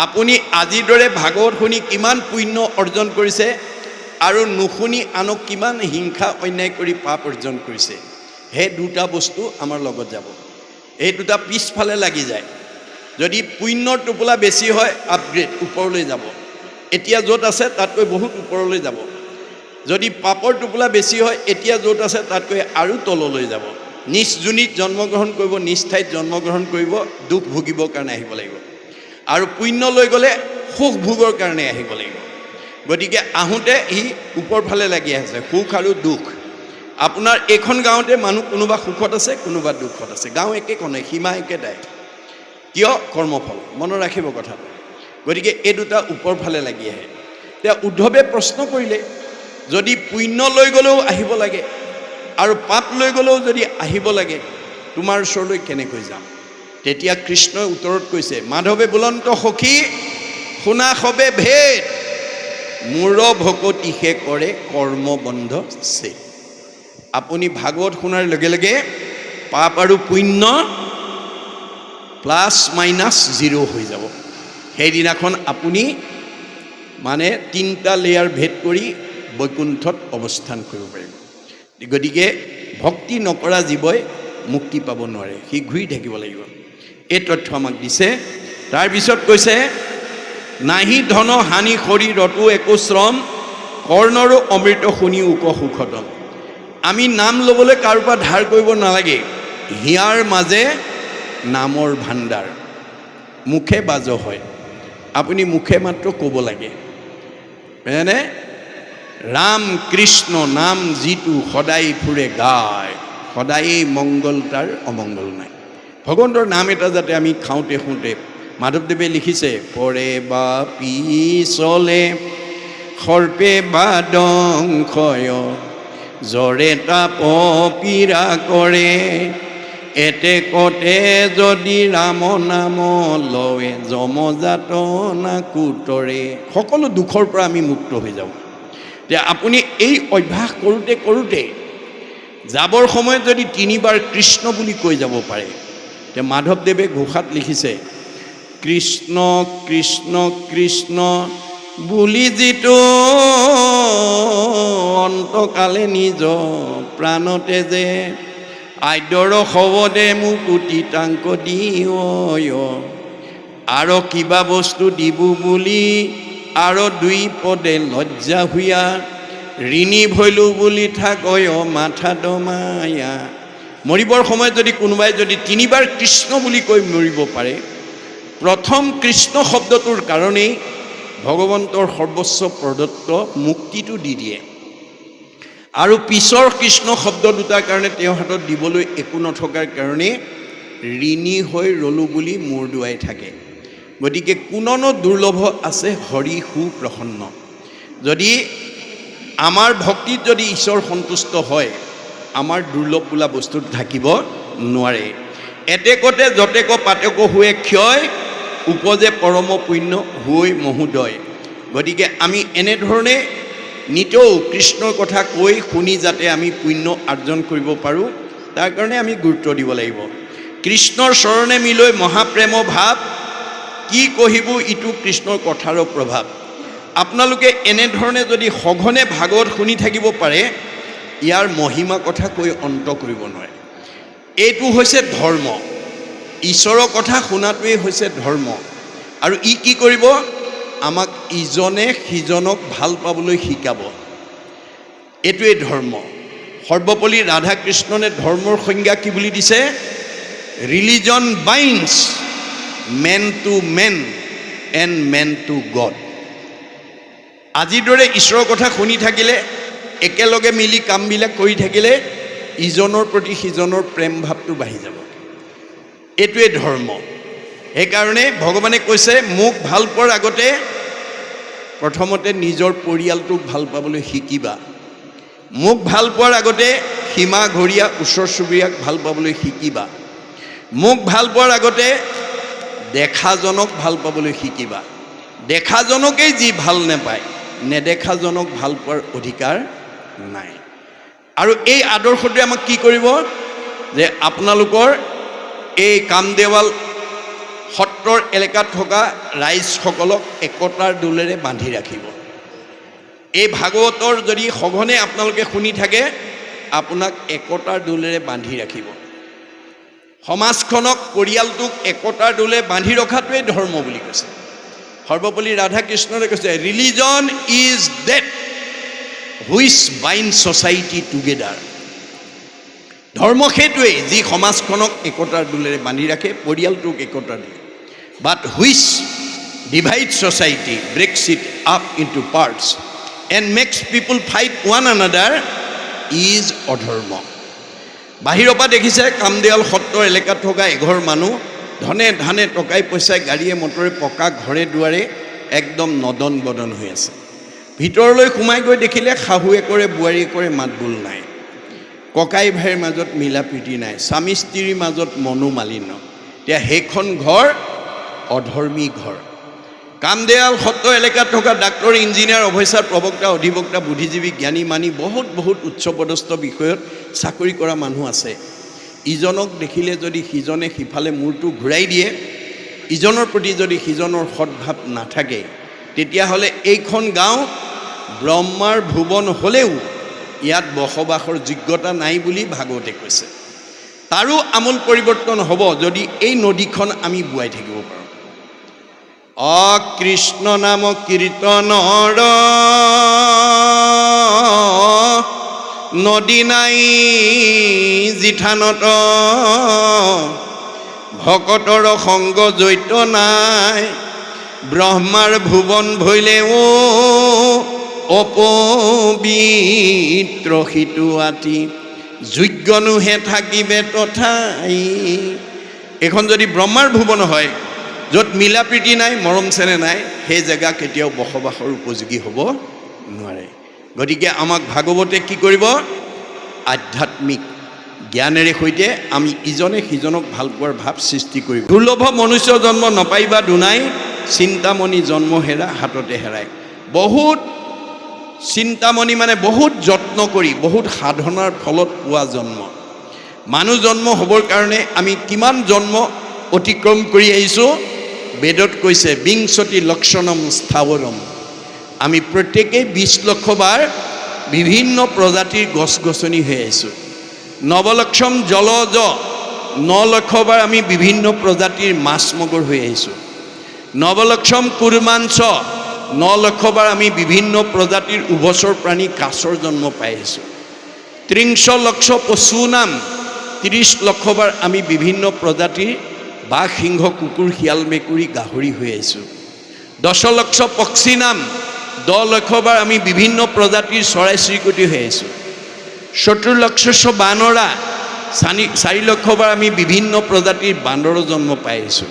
আপুনি আজিৰ দৰে ভাগৱত শুনি কিমান পুণ্য অৰ্জন কৰিছে আৰু নুশুনি আনক কিমান হিংসা অন্যায় কৰি পাপ অৰ্জন কৰিছে, সেই দুটা বস্তু আমাৰ লগত যাব। এই দুটা পিছফালে লাগি যায়। যদি পুণ্যৰ টোপোলা বেছি হয়, আপগ্ৰেড, ওপৰলৈ যাব। এতিয়া য'ত আছে তাতকৈ বহুত ওপৰলৈ যাব। যদি পাপৰ টোপোলা বেছি হয়, এতিয়া য'ত আছে তাতকৈ আৰু তললৈ যাব। নিজ যোনিত জন্মগ্ৰহণ কৰিব, নিজ ঠাইত জন্মগ্ৰহণ কৰিব, দুখ ভুগিবৰ কাৰণে আহিব লাগিব। আৰু পুণ্য লৈ গ'লে সুখ ভোগৰ কাৰণে আহিব লাগিব। গতিকে আহোঁতে সি ওপৰ ফালে লাগি আছে, সুখ আৰু দুখ। আপোনাৰ এইখন গাঁৱতে মানুহ কোনোবা সুখত আছে, কোনোবা দুখত আছে। গাঁও একেখনেই, সীমা একেটাই। কিয়? কৰ্মফল। মনত ৰাখিব কথাটো। গতিকে এই দুটা ওপৰ ফালে লাগি আহে। এতিয়া উদ্ধৱে প্ৰশ্ন কৰিলে, যদি পুণ্য লৈ গ'লেও আহিব লাগে আৰু পাপ লৈ গ'লেও যদি আহিব লাগে, তোমাৰ ওচৰলৈ কেনেকৈ যাম? তেতিয়া কৃষ্ণই উত্তৰত কৈছে, মাধৱে বুলন্ত সখী শুনা সবে ভেদ, মূৰ ভকতিহে কৰে কৰ্মবন্ধ ছেদ। আপুনি ভাগৱত শুনাৰ লগে লগে পাপ আৰু পুণ্য প্লাছ মাইনাছ 0 হৈ যাব। সেইদিনাখন আপুনি মানে 3টা লেয়াৰ ভেদ কৰি বৈকুণ্ঠত অৱস্থান কৰিব পাৰিব। গতিকে ভক্তি নকৰা জীৱই মুক্তি পাব নোৱাৰে, সি ঘূৰি থাকিব লাগিব। এই তথ্য আমাক দিছে। তাৰপিছত কৈছে, নাহি ধন হানি শৰীৰতো একো শ্ৰম, কৰ্ণৰো অমৃত শুনি উক সুখতম। আমি নাম ল'বলৈ কাৰোৰ পৰা ধাৰ কৰিব নালাগে। হিয়াৰ মাজে নামৰ ভাণ্ডাৰ, মুখে বাজ হয়। আপুনি মুখে মাত্ৰ ক'ব লাগে, মানে ৰাম কৃষ্ণ নাম যিটো সদায় ফুৰে গায়, সদায়েই মংগল তাৰ অমংগল নাই। ভগৱন্তৰ নাম এটা যাতে আমি খাওঁতে শুওঁতে, মাধৱদেৱে লিখিছে, পৰে বা পিছলে সৰ্পে বা দংশয়, জ্বৰে তাপ পীড়া কৰে, এতে কতে যদি ৰাম নাম লয়ে, যমজাত না কুতৰে। সকলো দুখৰ পৰা আমি মুক্ত হৈ যাওঁ। এতিয়া আপুনি এই অভ্যাস কৰোঁতে কৰোঁতে যাবৰ সময়ত যদি 3বাৰ কৃষ্ণ বুলি কৈ যাব পাৰে। এতিয়া মাধৱদেৱে ঘোষাত লিখিছে, কৃষ্ণ কৃষ্ণ কৃষ্ণ বুলি যিটো অন্তকালে নিজ প্ৰাণতে যে, আদ্যৰ শৱদে মোক অতীতাংক দিয়, আৰু কিবা বস্তু দিব বুলি আৰু 2 পদে লজ্জা হুয়া, ঋণী ভৈলো বুলি থাকয় মাথা দমায়া। মৰিবৰ সময়ত যদি কোনোবাই যদি 3বাৰ কৃষ্ণ বুলি কৈ মৰিব পাৰে, প্ৰথম কৃষ্ণ শব্দটোৰ কাৰণেই ভগৱন্তৰ সৰ্বোচ্চ প্ৰদত্ত মুক্তিটো দি দিয়ে। আৰু পিছৰ কৃষ্ণ শব্দ দুটাৰ কাৰণে তেওঁৰ হাতত দিবলৈ একো নথকাৰ কাৰণে ঋণী হৈ ৰ'লো বুলি মূৰ দুৱাই থাকে। গতিকে কোননো দুৰ্লভ আছে হৰি সুপ্ৰসন্ন। যদি আমাৰ ভক্তিত যদি ঈশ্বৰ সন্তুষ্ট হয়, আমাৰ দুৰ্লভ বোলা বস্তুত থাকিব নোৱাৰে। এতেকতে যতেক পাতেক হুৱে ক্ষয়, উপজে পৰম পুণ্য হৈ মহোদয়। গতিকে আমি এনেধৰণে নিতৌ কৃষ্ণৰ কথা কৈ শুনি যাতে আমি পুণ্য অৰ্জন কৰিব পাৰোঁ, তাৰ কাৰণে আমি গুৰুত্ব দিব লাগিব। কৃষ্ণৰ চৰণে মিলৈ মহাপ্ৰেম ভাৱ, কি কহিব ইটো কৃষ্ণৰ কথাৰ প্ৰভাৱ। আপোনালোকে এনেধৰণে যদি সঘনে ভাগৱত শুনি থাকিব পাৰে, ইয়াৰ মহিমা কথা কৈ অন্ত কৰিব নোৱাৰে। এইটো হৈছে ধৰ্ম। ঈশ্বৰৰ কথা শুনাটোৱেই হৈছে ধৰ্ম। আৰু ই কি কৰিব? আমাক ইজনে সিজনক ভাল পাবলৈ শিকাব। এইটোৱে ধৰ্ম। সৰ্বপল্লী ৰাধাকৃষ্ণনে ধৰ্মৰ সংজ্ঞা কি বুলি দিছে? Religion binds man to man and man to God. আজিৰ দৰে ঈশ্বৰৰ কথা শুনি থাকিলে, একেলগে মিলি কামবিলাক কৰি থাকিলে ইজনৰ প্ৰতি সিজনৰ প্ৰেম ভাৱটো বাঢ়ি যাব। এইটোৱে ধৰ্ম। সেইকাৰণে ভগৱানে কৈছে মোক ভাল পোৱাৰ আগতে প্ৰথমতে নিজৰ পৰিয়ালটোক ভাল পাবলৈ শিকিবা। মোক ভাল পোৱাৰ আগতে সীমা ঘৰীয়া ওচৰ চুবুৰীয়াক ভাল পাবলৈ শিকিবা। মোক ভাল পোৱাৰ আগতে দেখাজনক ভাল পাবলৈ শিকিবা। দেখাজনকেই যি ভাল নাপায়, নেদেখাজনক ভাল পোৱাৰ অধিকাৰ নাই। আৰু এই আদৰ্শটোৱে আমাক কি কৰিব? যে আপোনালোকৰ এই কামদেৱাল সত্ৰৰ এলেকাত থকা ৰাইজসকলক একতাৰ দোলেৰে বান্ধি ৰাখিব। এই ভাগৱতৰ যদি সঘনে আপোনালোকে শুনি থাকে, আপোনাক একতাৰ দোলেৰে বান্ধি ৰাখিব। সমাজখনক, পৰিয়ালটোক একতাৰ দোলে বান্ধি ৰখাটোৱেই ধৰ্ম বুলি কৈছে। সৰ্বপল্লী ৰাধাকৃষ্ণনে কৈছে religion is that which bind society together. ধৰ্ম সেইটোৱেই যি সমাজখনক একতাৰ দোলেৰে বান্ধি ৰাখে, পৰিয়ালটোক একতাৰ দোলে। But which divide society, breaks it up into parts and makes people fight one another is অধৰ্ম। বাহিৰৰ পৰা দেখিছে কামদেৱাল সত্ৰৰ এলেকাত থকা এঘৰ মানুহ ধনে ধানে টকাই পইচাই গাড়ীয়ে মটৰে পকা ঘৰে দুৱাৰে একদম নদন বদন হৈ আছে। ভিতৰলৈ সোমাই গৈ দেখিলে শাহুৱেকৰে বোৱাৰীয়েকৰে মাত বোল নাই, ককাই ভাইৰ মাজত মিলা প্ৰীতি নাই, স্বামী স্ত্ৰীৰ মাজত মনোমালিন্য। এতিয়া সেইখন ঘৰ অধৰ্মী ঘৰ। কামদেৱাল সত্ৰ এলেকাত থকা ডাক্তৰ, ইঞ্জিনিয়াৰ, অফিচাৰ, প্ৰবক্তা, অধিবক্তা, বুদ্ধিজীৱী, জ্ঞানী মানি বহুত উচ্চপদস্থ বিষয়ত চাকৰি কৰা মানুহ আছে। ইজনক দেখিলে যদি সিজনে সিফালে মূৰটো ঘূৰাই দিয়ে, ইজনৰ প্ৰতি যদি সিজনৰ সদ্ভাৱ নাথাকে, তেতিয়াহ'লে এইখন গাঁও ব্ৰহ্মাৰ ভুৱন হ'লেও ইয়াত বসবাসৰ যোগ্যতা নাই বুলি ভাগৱতে কৈছে। তাৰো আমূল পৰিৱৰ্তন হ'ব যদি এই নদীখন আমি বোৱাই থাকিব পাৰোঁ। কৃষ্ণ নাম কীৰ্তনৰ নদী নাই জিঠানত, ভকতৰ সংগ জৈত নাই, ব্ৰহ্মাৰ ভুৱন ভৈলেও অপবিত্ৰ সিটো আতি, যোগ্যনোহে থাকিবে তথাই। এইখন যদি ব্ৰহ্মাৰ ভুৱন হয়, য'ত মিলা প্ৰীতি নাই, মৰম চেনেহ নাই, সেই জেগা কেতিয়াও বসবাসৰ উপযোগী হ'ব নোৱাৰে। গতিকে আমাক ভাগৱতে কি কৰিব? আধ্যাত্মিক জ্ঞানেৰে সৈতে আমি ইজনে সিজনক ভাল পোৱাৰ ভাৱ সৃষ্টি কৰিব। দুৰ্লভ মনুষ্য জন্ম নপাইবা দুনাই, চিন্তামণি জন্ম হেৰা হাততে হেৰাই। বহুত চিন্তামণি মানে বহুত যত্ন কৰি, বহুত সাধনাৰ ফলত পোৱা জন্ম। মানুহ জন্ম হ'বৰ কাৰণে আমি কিমান জন্ম অতিক্ৰম কৰি আহিছোঁ। বেদত কৈছে বিংশতি লক্ষণম স্থাৱৰম। আমি প্ৰত্যেকেই 20 লক্ষ বাৰ বিভিন্ন প্ৰজাতিৰ গছ গছনি হৈ আহিছোঁ। নৱলক্ষম জলজ, 9 লক্ষ বাৰ আমি বিভিন্ন প্ৰজাতিৰ মাছ মগৰ হৈ আহিছোঁ। নৱলক্ষম কুৰ্মাঞ্চ, 9 লক্ষ বাৰ আমি বিভিন্ন প্ৰজাতিৰ উভচৰ প্ৰাণী কাছৰ জন্ম পাই আহিছোঁ। 30 লক্ষ পশু নাম, 30 লক্ষ বাৰ আমি বিভিন্ন প্ৰজাতিৰ বাঘ, সিংহ, কুকুৰ, শিয়াল, মেকুৰী, গাহৰি হৈ আহিছোঁ। 10 লক্ষ পক্ষী নাম, 10 লক্ষ বাৰ আমি বিভিন্ন প্ৰজাতিৰ চৰাই চিৰিকটি হৈ আহিছোঁ। 70 লক্ষ বানৰা, 4 লক্ষ বাৰ আমি বিভিন্ন প্ৰজাতিৰ বান্দৰৰ জন্ম পাই আহিছোঁ।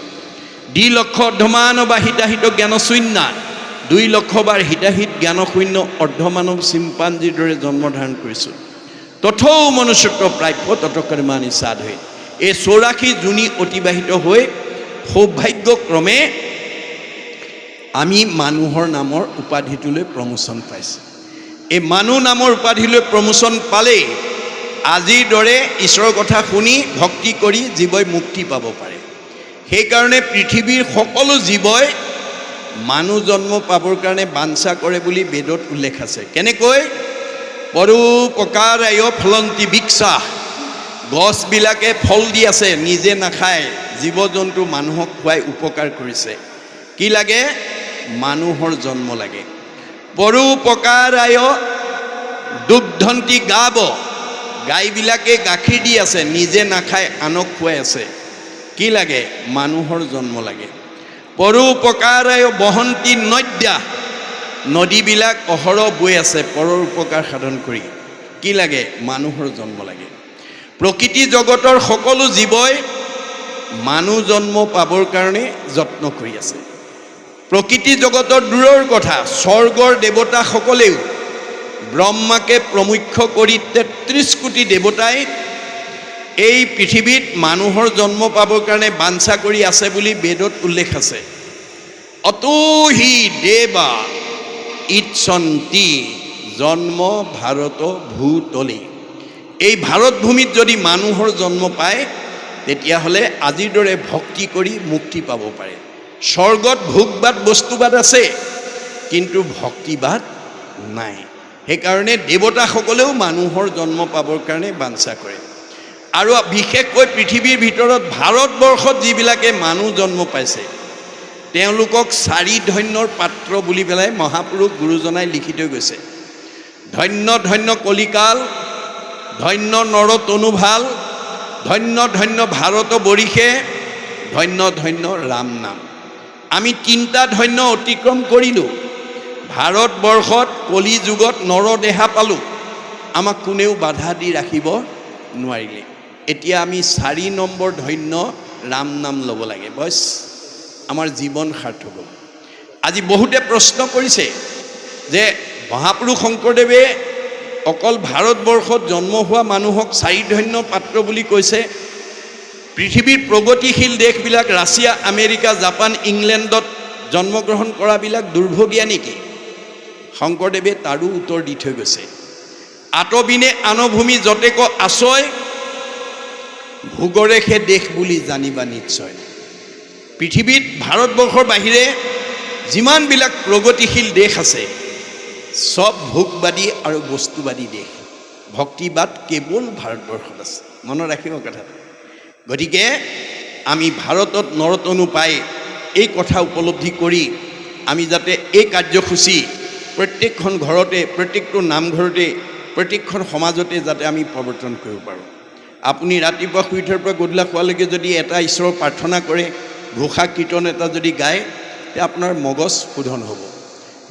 2 লক্ষ অৰ্ধমানৱ বা হিতাহিত জ্ঞানশূন্য, 2 লক্ষ বাৰ হিতাহিত জ্ঞানশূন্য অৰ্ধমানৱ চিম্পাঞ্জীৰ দৰে জন্ম ধাৰণ কৰিছোঁ। তথৌ মনুষ্যত্ব প্ৰাপ্য তৎকৰ্মাণি সাধয়ে। এই 84 জুনি অতিবাহিত হৈ সৌভাগ্যক্ৰমে আমি মানুহৰ নামৰ উপাধিটোলৈ প্ৰমোচন পাইছোঁ। এই মানুহ নামৰ উপাধিলৈ প্ৰমোচন পালেই আজিৰ দৰে ঈশ্বৰৰ কথা শুনি ভক্তি কৰি জীৱই মুক্তি পাব পাৰে। সেইকাৰণে পৃথিৱীৰ সকলো জীৱই মানুহ জন্ম পাবৰ কাৰণে বাঞ্ছা কৰে বুলি বেদত উল্লেখ আছে। কেনেকৈ? পৰোপকাৰায় ফলন্তি বৃক্ষা। গছবিলাকে ফল দি আছে, নিজে নাখায়, জীৱ জন্তু মানুহক খুৱাই উপকাৰ কৰিছে। কি লাগে? মানুহৰ জন্ম লাগে। পৰোপকাৰায় দুগ্ধন্তি গাব, গাইবিলাকে গাখীৰ দি আছে, নিজে নাখায় আনক খুৱাই আছে। কি লাগে? মানুহৰ জন্ম লাগে। পৰোপকাৰায় বহন্তি নদ্যা, নদীবিলাক অহৰহ বৈ আছে পৰৰ উপকাৰ সাধন কৰি। কি লাগে? মানুহৰ জন্ম লাগে। প্ৰকৃতি জগতৰ সকলো জীৱই মানুহ জন্ম পাবৰ কাৰণে যত্ন কৰি আছে। প্ৰকৃতি জগতৰ দূৰৰ কথা, স্বৰ্গৰ দেৱতাসকলেও ব্ৰহ্মাকে প্ৰমুখ্য কৰি ৩৩ কোটি দেৱতাই এই পৃথিৱীত মানুহৰ জন্ম পাবৰ কাৰণে বাঞ্ছা কৰি আছে বুলি বেদত উল্লেখ আছে। অতোহি দেৱা ইচ্ছন্তি জন্ম ভাৰত ভূতলে। এই ভাৰত ভূমিত যদি মানুহৰ জন্ম পায় তেতিয়াহ'লে আজিৰ দৰে ভক্তি কৰি মুক্তি পাব পাৰে। স্বৰ্গত ভোগবাদ বস্তুবাদ আছে, কিন্তু ভক্তিবাদ নাই। সেইকাৰণে দেৱতাসকলেও মানুহৰ জন্ম পাবৰ কাৰণে বাঞ্ছা কৰে। আৰু বিশেষকৈ পৃথিৱীৰ ভিতৰত ভাৰতবৰ্ষত যিবিলাকে মানুহ জন্ম পাইছে তেওঁলোকক 4 ধন্যৰ পাত্ৰ বুলি পেলাই মহাপুৰুষ গুৰুজনাই লিখি থৈ গৈছে। ধন্য ধন্য কলিকাল, ধন্য নৰতনুভাল, ধন্য ধন্য ভাৰত বৰিষে, ধন্য ধন্য ৰাম নাম। আমি 3টা ধন্য অতিক্ৰম কৰিলোঁ। ভাৰতবৰ্ষত কলি যুগত নৰদেহা পালোঁ, আমাক কোনেও বাধা দি ৰাখিব নোৱাৰিলে। এতিয়া আমি 4 নম্বৰ ধন্য ৰাম নাম ল'ব লাগে, বছ আমাৰ জীৱন সাৰ্থক হ'ব। আজি বহুতে প্ৰশ্ন কৰিছে যে মহাপুৰুষ শংকৰদেৱে অকল ভাৰতবৰ্ষত জন্ম হোৱা মানুহক 4 ধন্য পাত্ৰ বুলি কৈছে, পৃথিৱীৰ প্ৰগতিশীল দেশবিলাক ৰাছিয়া, আমেৰিকা, জাপান, ইংলেণ্ডত জন্মগ্ৰহণ কৰাবিলাক দুৰ্ভগীয়া নেকি? শংকৰদেৱে তাৰো উত্তৰ দি থৈ গৈছে। আতবিনে আনভূমি যতেক আশ্ৰয়, ভোগৰেখে দেশ বুলি জানিবা নিশ্চয়। পৃথিৱীত ভাৰতবৰ্ষৰ বাহিৰে যিমানবিলাক প্ৰগতিশীল দেশ আছে সব ভোগবাদী আৰু বস্তুবাদী দেশ। ভক্তিবাদ কেৱল ভাৰতবৰ্ষত আছে, মনত ৰাখিব কথাটো। গতিকে আমি ভাৰতত নৰতনু পাই এই কথা উপলব্ধি কৰি আমি যাতে এই কাৰ্যসূচী প্ৰত্যেকখন ঘৰতে, প্ৰত্যেকটো নামঘৰতে, প্ৰত্যেকখন সমাজতে যাতে আমি প্ৰৱৰ্তন কৰিব পাৰোঁ। আপুনি ৰাতিপুৱা শুই উঠাৰ পৰা গধূলা খোৱালৈকে যদি এটা ঈশ্বৰৰ প্ৰাৰ্থনা কৰে, ঘোষা কীৰ্তন এটা যদি গায়, তেতিয়া আপোনাৰ মগজ শোধন হ'ব।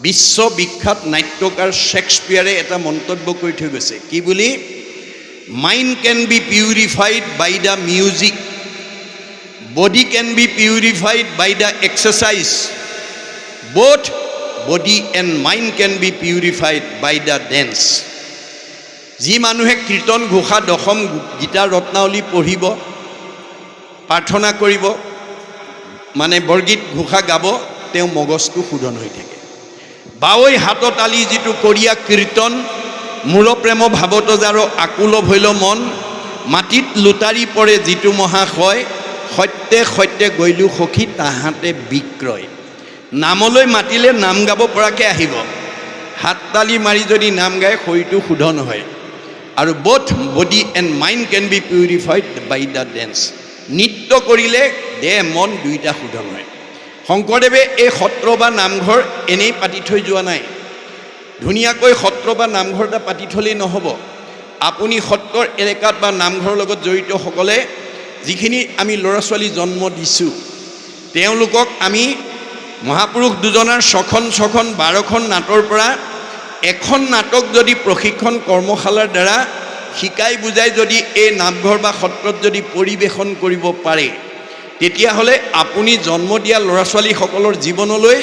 বিশ্ববিখ্যাত নাট্যকাৰ শ্বেক্সপিয়াৰে এটা মন্তব্য কৰি থৈ গৈছে, কি বুলি? Mind can be purified by the music, body can be purified by the exercise, both body and mind can be purified by the dance. যি মানুহে কীৰ্তন ঘোষা দশম গীতা ৰত্নাৱলী পঢ়িব, প্ৰাৰ্থনা কৰিব, মানে বৰগীত ঘোষা গাব, তেওঁ মগজটো শোধন হৈ থাকে। বাৱৈ হাতত আলি যিটো কৰিয়া কীৰ্তন, মূৰ প্ৰেম ভাৱত যাৰ আকুল ভৈল মন, মাটিত লুটাৰি পৰে যিটো মহাশয়, সত্যে সত্যে গৈলো সখী তাহাঁতে বিক্ৰয়। নামলৈ মাতিলে নাম গাব পৰাকৈ আহিব, হাত তালি মাৰি যদি নাম গায় শৰীৰটো শোধন হয়। আৰু both body and mind can be purified by the dance. নৃত্য কৰিলে দেহ মন দুইটা শোধন হয়। শংকৰদেৱে এই সত্ৰ বা নামঘৰ এনেই পাতি থৈ যোৱা নাই। ধুনীয়াকৈ সত্ৰ বা নামঘৰ এটা পাতি থ'লেই নহ'ব। আপুনি সত্ৰৰ এলেকাত বা নামঘৰৰ লগত জড়িতসকলে যিখিনি আমি ল'ৰা ছোৱালী জন্ম দিছোঁ, তেওঁলোকক আমি মহাপুৰুষ দুজনাৰ 6খন 12খন নাটৰ পৰা এখন নাটক যদি প্ৰশিক্ষণ কৰ্মশালাৰ দ্বাৰা শিকাই বুজাই যদি এই নামঘৰ বা সত্ৰত যদি পৰিৱেশন কৰিব পাৰে, তেতিয়াহ'লে আপুনি জন্ম দিয়া ল'ৰা ছোৱালীসকলৰ জীৱনলৈ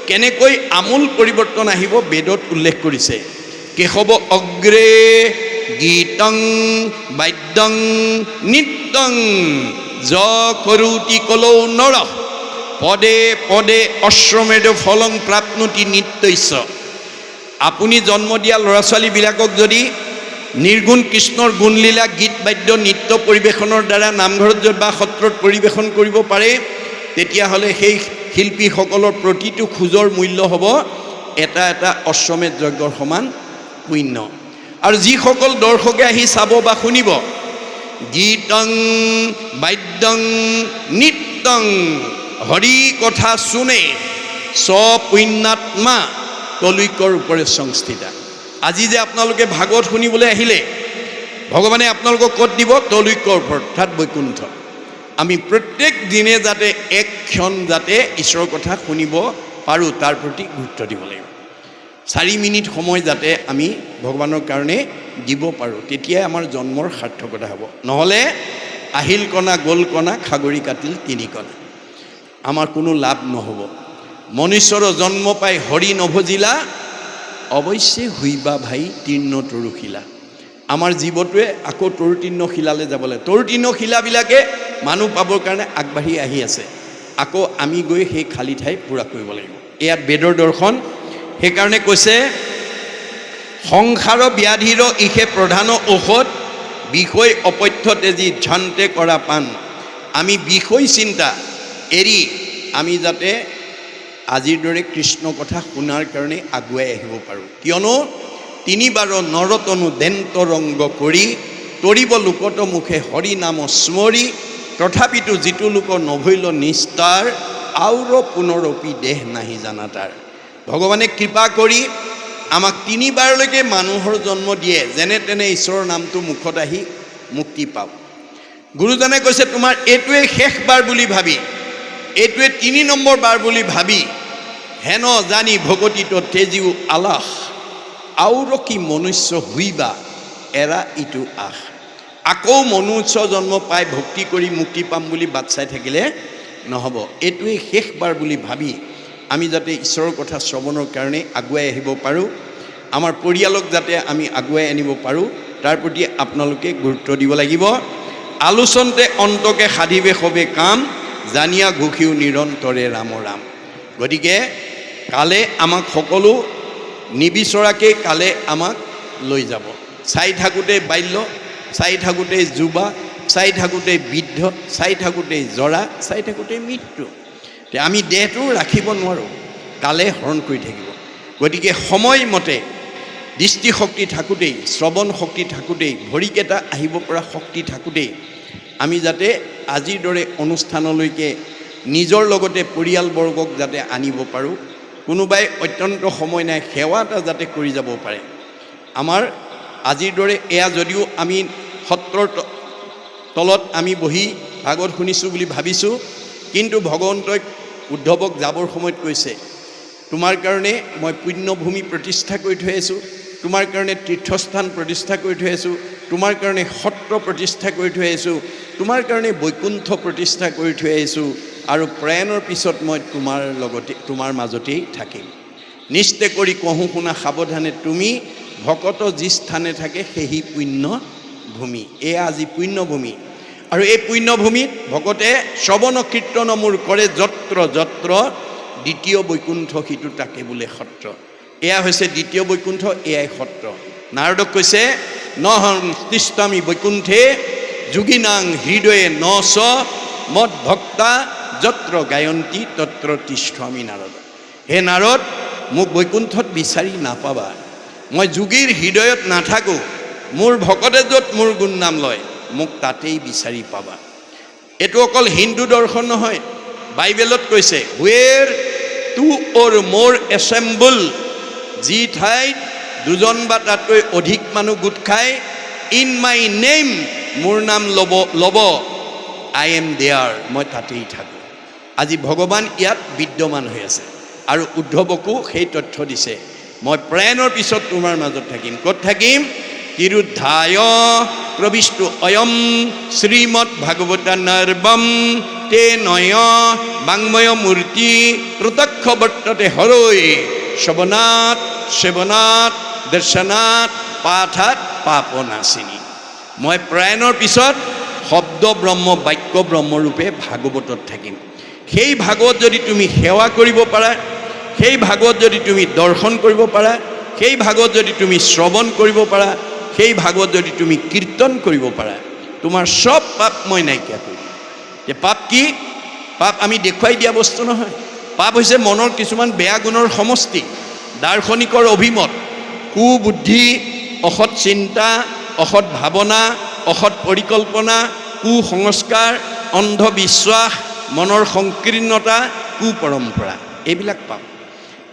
কেনেকৈ আমূল পৰিৱৰ্তন আহিব বেদত উল্লেখ কৰিছে। কেশৱ অগ্ৰে গীতং বাদ্যং নৃত্যং য কৰোতি কলৌ নৰ, পদে পদে অশ্ৰমেধ ফলং প্ৰাপ্নোতি নিত্যস্য। আপুনি জন্ম দিয়া ল'ৰা ছোৱালীবিলাকক যদি নিৰ্গুণ কৃষ্ণৰ গুণলীলা গীত বাদ্য নৃত্য পৰিৱেশনৰ দ্বাৰা নামঘৰত বা সত্ৰত পৰিৱেশন কৰিব পাৰে, তেতিয়াহ'লে সেই শিল্পীসকলৰ প্ৰতিটো খোজৰ মূল্য হ'ব এটা এটা অশ্বমেধ যজ্ঞৰ সমান পুণ্য। আৰু যিসকল দৰ্শকে আহি চাব বা শুনিব, গীতং বাদ্যং নৃত্যং হৰি কথা শুনে স্বপুণ্যাত্মা তলৈকৰ ওপৰে সংস্থিতা। আজি যে আপোনালোকে ভাগৱত শুনিবলৈ আহিলে, ভগৱানে আপোনালোকক ক'ত দিব? তলৈকৰ ওপৰত, অৰ্থাৎ বৈকুণ্ঠ। আমি প্ৰত্যেক দিনে যাতে এক ক্ষণ যাতে ঈশ্বৰৰ কথা শুনিব পাৰোঁ, তাৰ প্ৰতি গুৰুত্ব দিব লাগিব। 4 মিনিট সময় যাতে আমি ভগৱানৰ কাৰণে দিব পাৰোঁ, তেতিয়াই আমাৰ জন্মৰ সাৰ্থকতা হ'ব। নহ'লে আহিল কণা গ'ল কণা, খাগৰি কাটিল 3 কণা, আমাৰ কোনো লাভ নহ'ব। মনুষ্যৰ জন্ম পাই হৰি নভজিলা, অৱশ্যে হুইবা ভাই তীৰ্ণ তৰুশিলা। আমাৰ জীৱটোৱে আকৌ তৰুতীৰ্ণ শিলালৈ যাব লাগে। তৰুতীৰ্ণ শিলাবিলাকে মানুহ পাবৰ কাৰণে আগবাঢ়ি আহি আছে, আকৌ আমি গৈ সেই খালী ঠাই পূৰা কৰিব লাগিব। এয়া বেদৰ দৰ্শন। সেইকাৰণে কৈছে, সংসাৰ ব্যাধিৰ ইহে প্ৰধান ঔষধ, বিষয় অপথ্য তেজি ঝান্তে কৰা পান। আমি বিষয় চিন্তা এৰি আমি যাতে আজিৰ দৰে কৃষ্ণ কথা শুনাৰ কাৰণে আগুৱাই আহিব পাৰোঁ। কিয়নো 3 বাৰ নৰতনু দেন্তৰংগ কৰি, তৰিব লোকত মুখে হৰি নাম স্মৰি, তথাপিতো যিটো লোক নভৈল নিস্তাৰ, আউৰ পুনৰপি দেহ নাহি জানা তাৰ। ভগৱানে কৃপা কৰি আমাক 3 বাৰলৈকে মানুহৰ জন্ম দিয়ে, যেনে তেনে ঈশ্বৰৰ নামটো মুখত আহি মুক্তি পাওঁ। গুৰুজনে কৈছে, তোমাৰ এইটোৱে শেষবাৰ বুলি ভাবি, এইটোৱে 3 নম্বৰ বাৰ বুলি ভাবি, হেন জানি ভগতিত তেজিও আলাস, আউৰ কি মনুষ্য হুইবা এৰা ইটো আশ। আকৌ মনুষ্য জন্ম পাই ভক্তি কৰি মুক্তি পাম বুলি বাট চাই থাকিলে নহ'ব। এইটোৱে শেষবাৰ বুলি ভাবি আমি যাতে ঈশ্বৰৰ কথা শ্ৰৱণৰ কাৰণে আগুৱাই আহিব পাৰোঁ, আমাৰ পৰিয়ালক যাতে আমি আগুৱাই আনিব পাৰোঁ, তাৰ প্ৰতি আপোনালোকে গুৰুত্ব দিব লাগিব। আলোচনতে অন্তকে সাধিবে সবে কাম, জানিয়া ঘোষিও নিৰন্তৰে ৰাম ৰাম। গতিকে কালে আমাক সকলো নিবিচৰাকৈ কালে আমাক লৈ যাব। চাই থাকোঁতে বাল্য, চাই থাকোঁতে যুৱা, চাই থাকোঁতে বৃদ্ধ, চাই থাকোঁতে জৰা, চাই থাকোঁতে মৃত্যু। আমি দেহটো ৰাখিব নোৱাৰোঁ, কালে হৰণ কৰি থাকিব। গতিকে সময়মতে দৃষ্টিশক্তি থাকোঁতেই, শ্ৰৱণ শক্তি থাকোঁতেই, ভৰিকেইটা আহিব পৰা শক্তি থাকোঁতেই আমি যাতে আজিৰ দৰে অনুষ্ঠানলৈকে নিজৰ লগতে পৰিয়ালবৰ্গক যাতে আনিব পাৰোঁ। কোনোবাই অত্যন্ত সময় নাই, সেৱা এটা যাতে কৰি যাব পাৰে। আমাৰ আজিৰ দৰে এয়া যদিও আমি সত্ৰৰ তলত আমি বহি ভাগৱত শুনিছোঁ বুলি ভাবিছোঁ, কিন্তু ভগৱন্তই উদ্ধৱক যাবৰ সময়ত কৈছে, তোমাৰ কাৰণে মই পুণ্যভূমি প্ৰতিষ্ঠা কৰি থৈ আছোঁ, তোমাৰ কাৰণে তীৰ্থস্থান প্ৰতিষ্ঠা কৰি থৈ আছোঁ, তোমাৰ কাৰণে সত্ৰ প্ৰতিষ্ঠা কৰি থৈ আহিছোঁ, তোমাৰ কাৰণে বৈকুণ্ঠ প্ৰতিষ্ঠা কৰি থৈ আহিছোঁ, আৰু প্ৰয়াণৰ পিছত মই তোমাৰ লগতে তোমাৰ মাজতেই থাকিম। নিশ্চয় কৰি কহোঁ শুনা সাৱধানে তুমি, ভকত যি স্থানে থাকে সেই পুণ্য ভূমি। এয়া আজি পুণ্যভূমি, আৰু এই পুণ্যভূমিত ভকতে শ্ৰৱণ কীৰ্তন মোৰ কৰে যত্ৰ যত্ৰ, দ্বিতীয় বৈকুণ্ঠ সিটো তাকে বোলে সত্ৰ। এয়া হৈছে দ্বিতীয় বৈকুণ্ঠ, এয়াই সত্ৰ। নাৰদক কৈছে, নহস্তিষ্ঠামি বৈকুণ্ঠে, যোগিনাং হৃদয়ে ন চ, মদ ভক্তা যত্ৰ গায়ন্তী তত্ৰ তিষ্ঠামি নাৰদ। হে নাৰদ, মোক বৈকুণ্ঠত বিচাৰি নাপাবা, মই যোগীৰ হৃদয়ত নাথাকোঁ, মোৰ ভকতে য'ত মোৰ গুণ নাম লয় মোক তাতেই বিচাৰি পাবা। এইটো অকল হিন্দু দৰ্শন নহয়, বাইবেলত কৈছে, হুৱেৰ টু অৰ মোৰ এছেম্বল, যি ঠাইত 2জন বা তাতকৈ অধিক মানুহ গোট খাই, ইন মাই নেম, মোৰ নাম ল'ব, আই এম দেয়াৰ, মই তাতেই থাকোঁ। আজি ভগৱান ইয়াত বিদ্যমান হৈ আছে, আৰু উদ্ধৱকো সেই তথ্য দিছে, মই প্ৰয়াণৰ পিছত তোমাৰ মাজত থাকিম। ক'ত থাকিম? তিৰুদ্ধায় প্ৰবিষ্টু অয়ম শ্ৰীমদ ভাগৱতা নৰ্বম, তে নয় বাংময় মূৰ্তি প্ৰত্যক্ষ বৰ্ততে হৰৈ, শ্ৰৱণাত সেৱনাত দৰ্শনাত পাঠাত পাপনাশিনী। মই প্ৰয়াণৰ পিছত শব্দ ব্ৰহ্ম, বাক্য ব্ৰহ্মৰূপে ভাগৱতত থাকিম। সেই ভাগৱত যদি তুমি সেৱা কৰিব পাৰা, সেই ভাগৱত যদি তুমি দৰ্শন কৰিব পাৰা, সেই ভাগৱত যদি তুমি শ্ৰৱণ কৰিব পাৰা, সেই ভাগৱত যদি তুমি কীৰ্তন কৰিব পাৰা, তোমাৰ চব পাপ মই নাইকিয়া কৰিম। যে পাপ কি? পাপ আমি দেখুৱাই দিয়া বস্তু নহয়। পাপ হৈছে মনৰ কিছুমান বেয়া গুণৰ সমষ্টি, দাৰ্শনিকৰ অভিমত, কুবুদ্ধি, অসৎ চিন্তা, অসৎ ভাৱনা, অসৎ পৰিকল্পনা, কুসংস্কাৰ, অন্ধবিশ্বাস, মনৰ সংকীৰ্ণতা, কুপৰম্পৰা। এইবিলাক পাপ।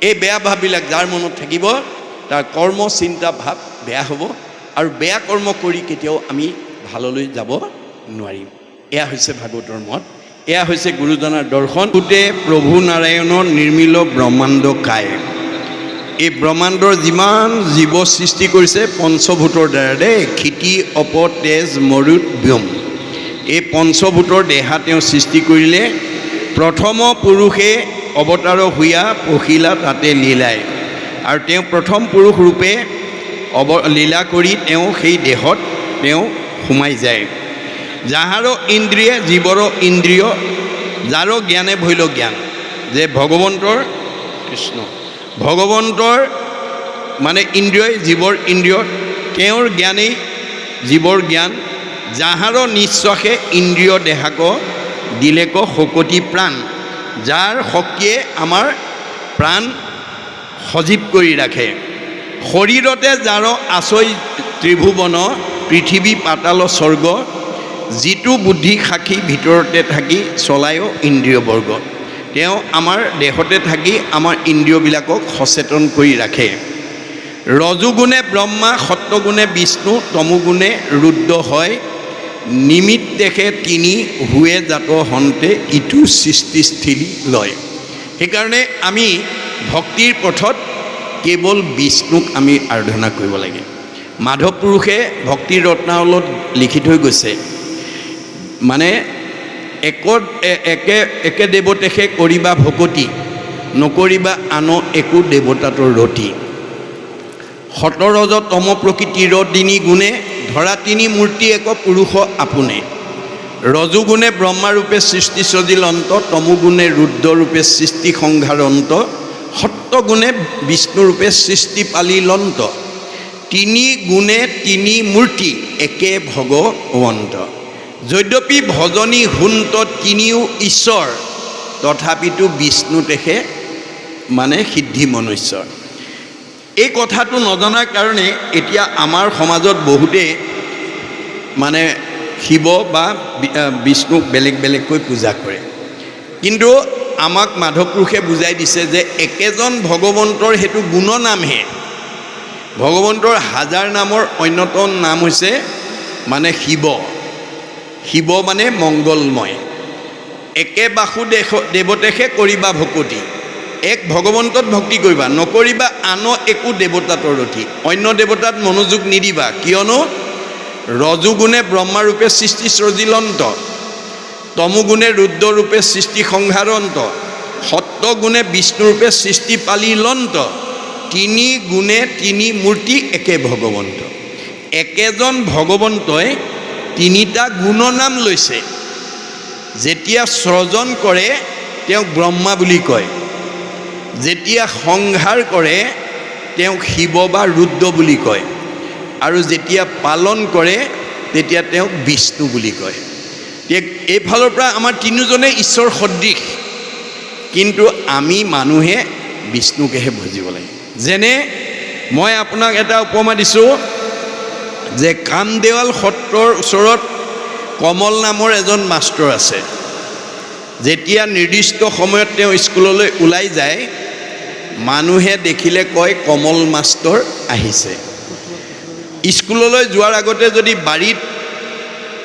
এই বেয়া ভাৱবিলাক যাৰ মনত থাকিব তাৰ কৰ্ম চিন্তা ভাৱ বেয়া হ'ব, আৰু বেয়া কৰ্ম কৰি কেতিয়াও আমি ভাললৈ যাব নোৱাৰিম। এয়া হৈছে ভাগৱতৰ মত, এয়া হৈছে গুৰুজনাৰ দৰ্শন। গোটেই প্ৰভু নাৰায়ণৰ নিৰ্মিল ব্ৰহ্মাণ্ড কায়। এই ব্ৰহ্মাণ্ডৰ যিমান জীৱ সৃষ্টি কৰিছে পঞ্চভূতৰ দ্বাৰা দেই, ক্ষিতি অপ তেজ মৰুত ব্যোম, এই পঞ্চভূতৰ দেহা তেওঁ সৃষ্টি কৰিলে। প্ৰথম পুৰুষে অৱতাৰ হৈয়া পখিলা তাতে লীলাই, আৰু তেওঁ প্ৰথম পুৰুষ ৰূপে লীলা কৰি তেওঁ সেই দেহত তেওঁ সোমাই যায়। যাহাৰো ইন্দ্ৰিয়ে জীৱৰ ইন্দ্ৰিয়, যাৰ জ্ঞানে ভৈল জ্ঞান, যে ভগৱন্তৰ কৃষ্ণ ভগৱন্তৰ মানে ইন্দ্ৰিয়ই জীৱৰ ইন্দ্ৰিয়, তেওঁৰ জ্ঞানেই জীৱৰ জ্ঞান। যাহাৰ নিশ্বাসে ইন্দ্ৰিয় দেহাক দিলেক শকতি প্ৰাণ, যাৰ শক্তিয়ে আমাৰ প্ৰাণ সজীৱ কৰি ৰাখে। শৰীৰতে যাৰ আচৈ ত্ৰিভুৱন, পৃথিৱী পাতাল স্বৰ্গ, যিটো বুদ্ধি সাক্ষী ভিতৰতে থাকি চলায়ো ইন্দ্ৰিয় বৰ্গ। তেওঁ আমাৰ দেহতে থাকি আমাৰ ইন্দ্ৰিয়বিলাকক সচেতন কৰি ৰাখে। ৰজোগুণে ব্ৰহ্মা, সত্যগুণে বিষ্ণু, তমোগুণে ৰুদ্ৰ হয়, নিমিত্তেষে তিনি হুৱে জাত হন্তে ইটো সৃষ্টিস্থিতি লয়। সেইকাৰণে আমি ভক্তিৰ পথত কেৱল বিষ্ণুক আমি আৰাধনা কৰিব লাগে। মাধৱ পুৰুষে ভক্তিৰ ৰত্নাৱলীত লিখি থৈ গৈছে, মানে একে দেৱতেষে কৰিবা ভকতি, নকৰিবা আন একো দেৱতাতৰ ৰতি। সতৰজ তম প্ৰকৃতিৰ তিনি গুণে, ধৰা তিনি মূৰ্তি এক পুৰুষ আপোনে। ৰজোগুণে ব্ৰহ্মাৰূপে সৃষ্টি সজিল অন্ত, তমোগুণে ৰুদ্ৰৰূপে সৃষ্টি সংহাৰ অন্ত, সত্যগুণে বিষ্ণুৰূপে সৃষ্টি পালিল অন্ত। তিনি গুণে তিনি মূৰ্তি একে ভগৱন্ত, যদ্যপি ভজনী হুন্ত তিনিও ঈশ্বৰ, তথাপিতো বিষ্ণু তেখে মানে সিদ্ধি মনুষ্যৰ। এই কথাটো নজনাৰ কাৰণে এতিয়া আমাৰ সমাজত বহুতে মানে শিৱ বা বিষ্ণুক বেলেগ বেলেগকৈ পূজা কৰে। কিন্তু আমাক মাধৱ পুৰুষে বুজাই দিছে যে একেজন ভগৱন্তৰ সেইটো গুণনামহে। ভগৱন্তৰ হাজাৰ নামৰ অন্যতম নাম হৈছে মানে শিৱ। শিৱ মানে মংগলময়। একে বাসুদেৱ দেৱতেষে কৰিবা ভকতি, এক ভগৱন্তত ভক্তি কৰিবা, নকৰিবা আন একো দেৱতাতৰ ৰতি। অন্য দেৱতাত মনোযোগ নিদিবা, কিয়নো ৰজোগুণে ব্ৰহ্মাৰূপে সৃষ্টি সজিলন্ত, তমোগুণে ৰুদ্ৰৰূপে সৃষ্টি সংহাৰন্ত, সত্যগুণে বিষ্ণুৰূপে সৃষ্টি পালিলন্ত। তিনি গুণে তিনি মূৰ্তি একে ভগৱন্ত। একেজন ভগৱন্তই তিনিটা গুণনাম লৈছে। যেতিয়া সৃজন কৰে তেওঁক ব্ৰহ্মা বুলি কয়, যেতিয়া সংহাৰ কৰে তেওঁক শিৱ বা ৰুদ্ৰ বুলি কয়, আৰু যেতিয়া পালন কৰে তেতিয়া তেওঁক বিষ্ণু বুলি কয়। এইফালৰ পৰা আমাৰ তিনিজনে ঈশ্বৰ সদৃশ, কিন্তু আমি মানুহে বিষ্ণুকেহে বুজিব লাগে। যেনে মই আপোনাক এটা উপমা দিছোঁ যে কামদেৱাল সত্ৰৰ ওচৰত কমল নামৰ এজন মাষ্টৰ আছে। যেতিয়া নিৰ্দিষ্ট সময়ত তেওঁ স্কুললৈ ওলাই যায়, মানুহে দেখিলে কয় কমল মাষ্টৰ আহিছে। স্কুললৈ যোৱাৰ আগতে যদি বাৰীত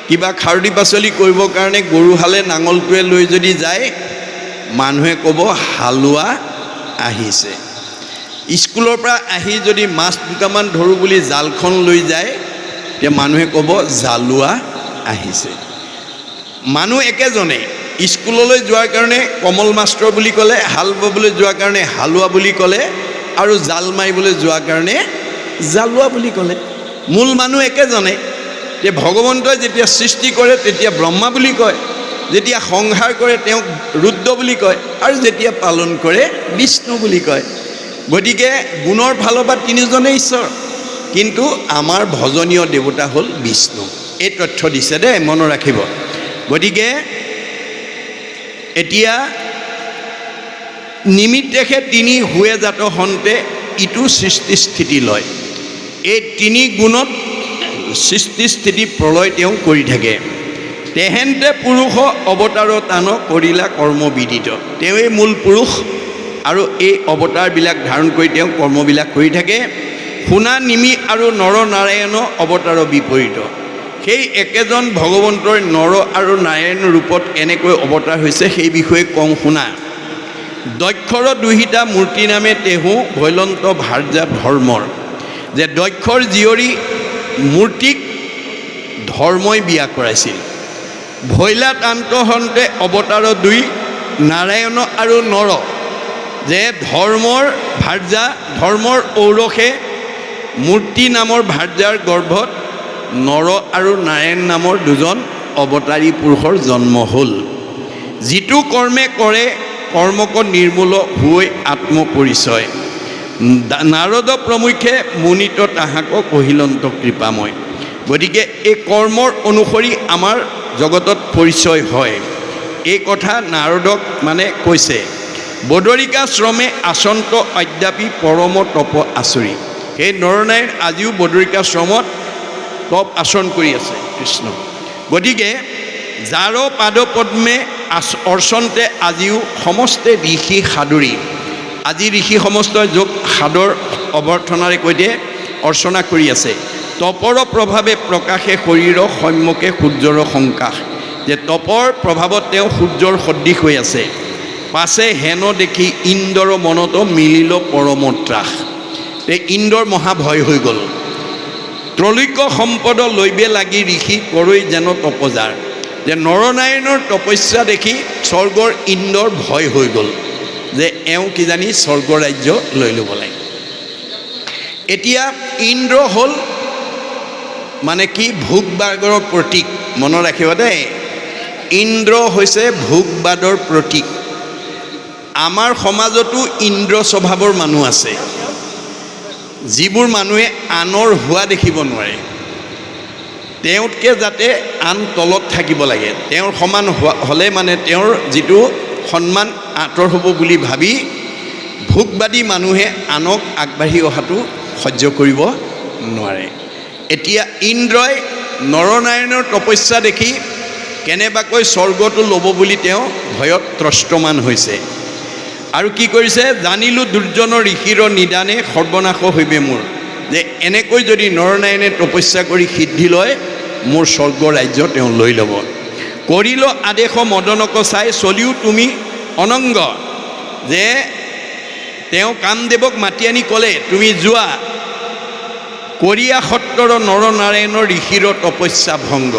কিবা খাৰলি পাচলি কৰিবৰ কাৰণে গৰুহালে নাঙলটোৱে লৈ যদি যায়, মানুহে ক'ব হালোৱা আহিছে। স্কুলৰ পৰা আহি যদি মাছ দুটামান ধৰোঁ বুলি জালখন লৈ যায়, তেতিয়া মানুহে ক'ব জালুৱা আহিছে। মানুহ একেজনে। স্কুললৈ যোৱাৰ কাৰণে কমল মাষ্টৰ বুলি ক'লে, হাল বাবলৈ যোৱাৰ কাৰণে হালোৱা বুলি ক'লে, আৰু জাল মাৰিবলৈ যোৱাৰ কাৰণে জালুৱা বুলি ক'লে। মূল মানুহ একেজনে। যে ভগৱন্তই যেতিয়া সৃষ্টি কৰে তেতিয়া ব্ৰহ্মা বুলি কয়, যেতিয়া সংহাৰ কৰে তেওঁক ৰুদ্ৰ বুলি কয়, আৰু যেতিয়া পালন কৰে বিষ্ণু বুলি কয়। গতিকে গুণৰ ফালৰ পৰা তিনিজনেই ঈশ্বৰ, কিন্তু আমাৰ ভজনীয় দেৱতা হ'ল বিষ্ণু। এই তথ্য দিছে দেই, মনত ৰাখিব। গতিকে এতিয়া নিমিত্তেষে তিনি হুৱে জাত হন্তে ইটো সৃষ্টি স্থিতি লয়। এই তিনি গুণত সৃষ্টি স্থিতি প্ৰলয় তেওঁ কৰি থাকে। তেহেন্তে পুৰুষ অৱতাৰ টান কৰিলা কৰ্মবিদিত। তেওঁৱেই মূল পুৰুষ, আৰু এই অৱতাৰবিলাক ধাৰণ কৰি তেওঁ কৰ্মবিলাক কৰি থাকে। শুনা নিমি আৰু নৰনাৰায়ণ অৱতাৰৰ বিপৰীত। সেই একেজন ভগৱন্তৰ নৰ আৰু নাৰায়ণ ৰূপত কেনেকৈ অৱতাৰ হৈছে সেই বিষয়ে কওঁ শুনা। দক্ষৰ দুহিতা মূৰ্তি নামে তেহু ভৈলন্ত ভাৰ্যা ধৰ্মৰ, যে দক্ষৰ জীয়ৰী মূৰ্তিক ধৰ্মই বিয়া কৰাইছিল। ভৈলা তান্তহন্তে অৱতাৰ দুই নাৰায়ণ আৰু নৰ, যে ধৰ্মৰ ভাৰ্যা ধৰ্মৰ ঔৰসে মূৰ্তি নামৰ ভাৰ্যাৰ গৰ্ভত নৰ আৰু নাৰায়ণ নামৰ দুজন অৱতাৰী পুৰুষৰ জন্ম হ'ল। যিটো কৰ্মে কৰে কৰ্মক নিৰ্মূল হৈ আত্মপৰিচয়। নাৰদ প্ৰমুখ্যে মুনিত তাহাক কহিলন্ত কৃপাময়। গতিকে এই কৰ্মৰ অনুসৰি আমাৰ জগতত পৰিচয় হয়। এই কথা নাৰদক মানে কৈছে। বদৰিকা শ্ৰমে আচন্ত অদ্যাপি পৰম তপ আচৰি। সেই নৰনাৰায়ণ আজিও বদৰিকা শ্ৰমত তপ আচৰণ কৰি আছে কৃষ্ণ। গতিকে যাৰ পাদপদ্মে অৰ্চন্তে আজিও সমস্তে ঋষি সাদৰী। আজি ঋষি সমস্তই যোগ সাদৰ অভ্যৰ্থনাৰে সৈতে অৰ্চনা কৰি আছে। তপৰ প্ৰভাৱে প্ৰকাশে শৰীৰৰ সম্যকে সূৰ্যৰ সংকাশ, যে তপৰ প্ৰভাৱত তেওঁ সূৰ্যৰ সদৃশ হৈ আছে। পাছে হেন দেখি ইন্দ্ৰৰ মনত মিলিল পৰম ত্ৰাস। এই ইন্দ্ৰৰ মহাভয় হৈ গ'ল। ত্ৰৈলোক্য সম্পদ লৈবে লাগি ঋষি কৰৈ যেন তপজাৰ, যে নৰনাৰায়ণৰ তপস্যা দেখি স্বৰ্গৰ ইন্দ্ৰৰ ভয় হৈ গ'ল, যে এওঁ কিজানি স্বৰ্গ ৰাজ্য লৈ ল'ব লাগে। এতিয়া ইন্দ্ৰ হ'ল মানে কি ভোগবাদৰ প্ৰতীক। মনত ৰাখিব দেই, ইন্দ্ৰ হৈছে ভোগবাদৰ প্ৰতীক। আমাৰ সমাজতো ইন্দ্ৰ স্বভাৱৰ মানুহ আছে, যিবোৰ মানুহে আনৰ হোৱা দেখিব নোৱাৰে। তেওঁতকৈ যাতে আন তলত থাকিব লাগে, তেওঁৰ সমান হ'লে মানে তেওঁৰ যিটো সন্মান আঁতৰ হ'ব বুলি ভাবি ভোগবাদী মানুহে আনক আগবাঢ়ি অহাটো সহ্য কৰিব নোৱাৰে। এতিয়া ইন্দ্ৰই নৰনাৰায়ণৰ তপস্যা দেখি কেনেবাকৈ স্বৰ্গটো ল'ব বুলি তেওঁ ভয়ত ত্ৰস্তমান হৈছে। আৰু কি কৰিছে, জানিলোঁ দুৰ্জনৰ ঋষিৰ নিদানে সৰ্বনাশ হৈবে মোৰ, যে এনেকৈ যদি নৰনাৰায়ণে তপস্যা কৰি সিদ্ধি লয় মোৰ স্বৰ্গ ৰাজ্য তেওঁ লৈ ল'ব। কৰিল আদেশ মদনক চাই চলিও তুমি অনংগ, যে তেওঁ কামদেৱক মাতি আনি ক'লে তুমি যোৱা কৰিয়া সত্ৰৰ নৰনাৰায়ণৰ ঋষিৰ তপস্যা ভংগ।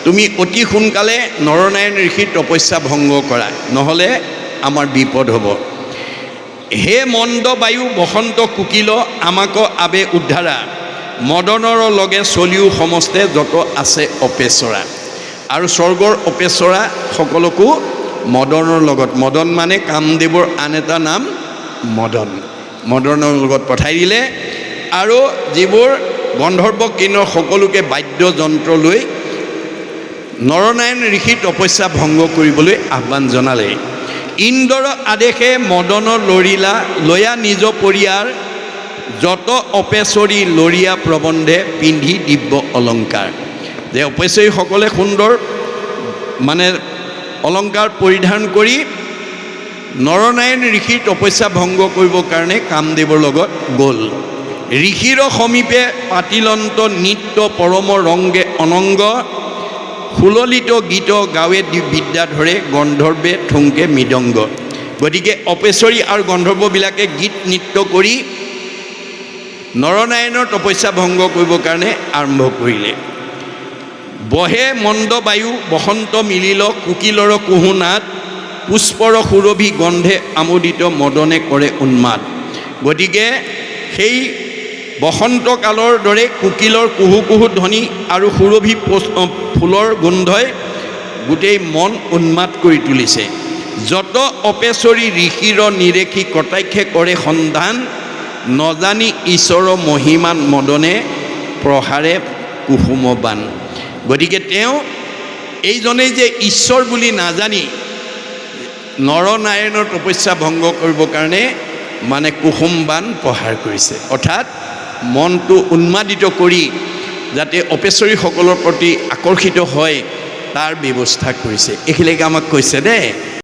তুমি অতি সোনকালে নৰনাৰায়ণ ঋষিৰ তপস্যা ভংগ কৰা, নহ'লে আমাৰ বিপদ হ'ব। হে মন্দ বায়ু বসন্ত কুকিল আমাক আবে উদ্ধাৰা, মদনৰ লগে চলিও সমস্তে যত আছে অপেচৰা। আৰু স্বৰ্গৰ অপেচৰা সকলকো মদনৰ লগত, মদন মানে কামদেৱৰ আন এটা নাম মদন, মদনৰ লগত পঠাই দিলে। আৰু যিবোৰ গন্ধৰ্ব কিন্নৰ সকলোকে বাদ্যযন্ত্ৰ লৈ নৰনাৰায়ণ ঋষিৰ তপস্যা ভংগ কৰিবলৈ আহ্বান জনালে। ইন্দ্ৰৰ আদেশে মদন লৰিলা লয়া নিজ পৰিয়াৰ, যত অপেচৰী লৰিয়া প্ৰবন্ধে পিন্ধি দিব্য অলংকাৰ। যে অপেচৰীসকলে সুন্দৰ মানে অলংকাৰ পৰিধান কৰি নৰনাৰায়ণ ঋষিৰ তপস্যা ভংগ কৰিবৰ কাৰণে কামদেৱৰ লগত গ'ল। ঋষিৰ সমীপে পাতিলন্ত নিত্য পৰম ৰংগে অনংগ, সুললিত গীত গাৱে বিদ্যাধৰে গন্ধৰ্বে ঠুংকে মৃদংগ। গতিকে অপেচৰী আৰু গন্ধৰ্ববিলাকে গীত নৃত্য কৰি নৰনাৰায়ণৰ তপস্যা ভংগ কৰিবৰ কাৰণে আৰম্ভ কৰিলে। বহে মন্দ বায়ু বসন্ত মিলিল কুকিলৰ কুহুনাদ, পুষ্পৰ সুৰভি গন্ধে আমোদিত মদনে কৰে উন্মাদ। গতিকে সেই বসন্তকালৰ দৰে কুকিলৰ কুহু কুহু ধ্বনি আৰু সুৰভি ফুলৰ গোন্ধই গোটেই মন উন্মাদ কৰি তুলিছে। যত অপেচৰী ঋষিৰ নিৰেখি কটাক্ষে কৰে সন্ধান, নজানি ঈশ্বৰ মহিমান মদনে প্ৰহাৰে কুসুমবান। গতিকে তেওঁ এইজনেই যে ঈশ্বৰ বুলি নাজানি নৰনাৰায়ণৰ তপস্যা ভংগ কৰিবৰ কাৰণে মানে কুসুমবান প্ৰহাৰ কৰিছে, অৰ্থাৎ মনটো উন্মাদিত কৰি যাতে অপেচৰীসকলৰ প্ৰতি আকৰ্ষিত হয় তাৰ ব্যৱস্থা কৰিছে। এইখিনিকে আমাক কৈছে দেই।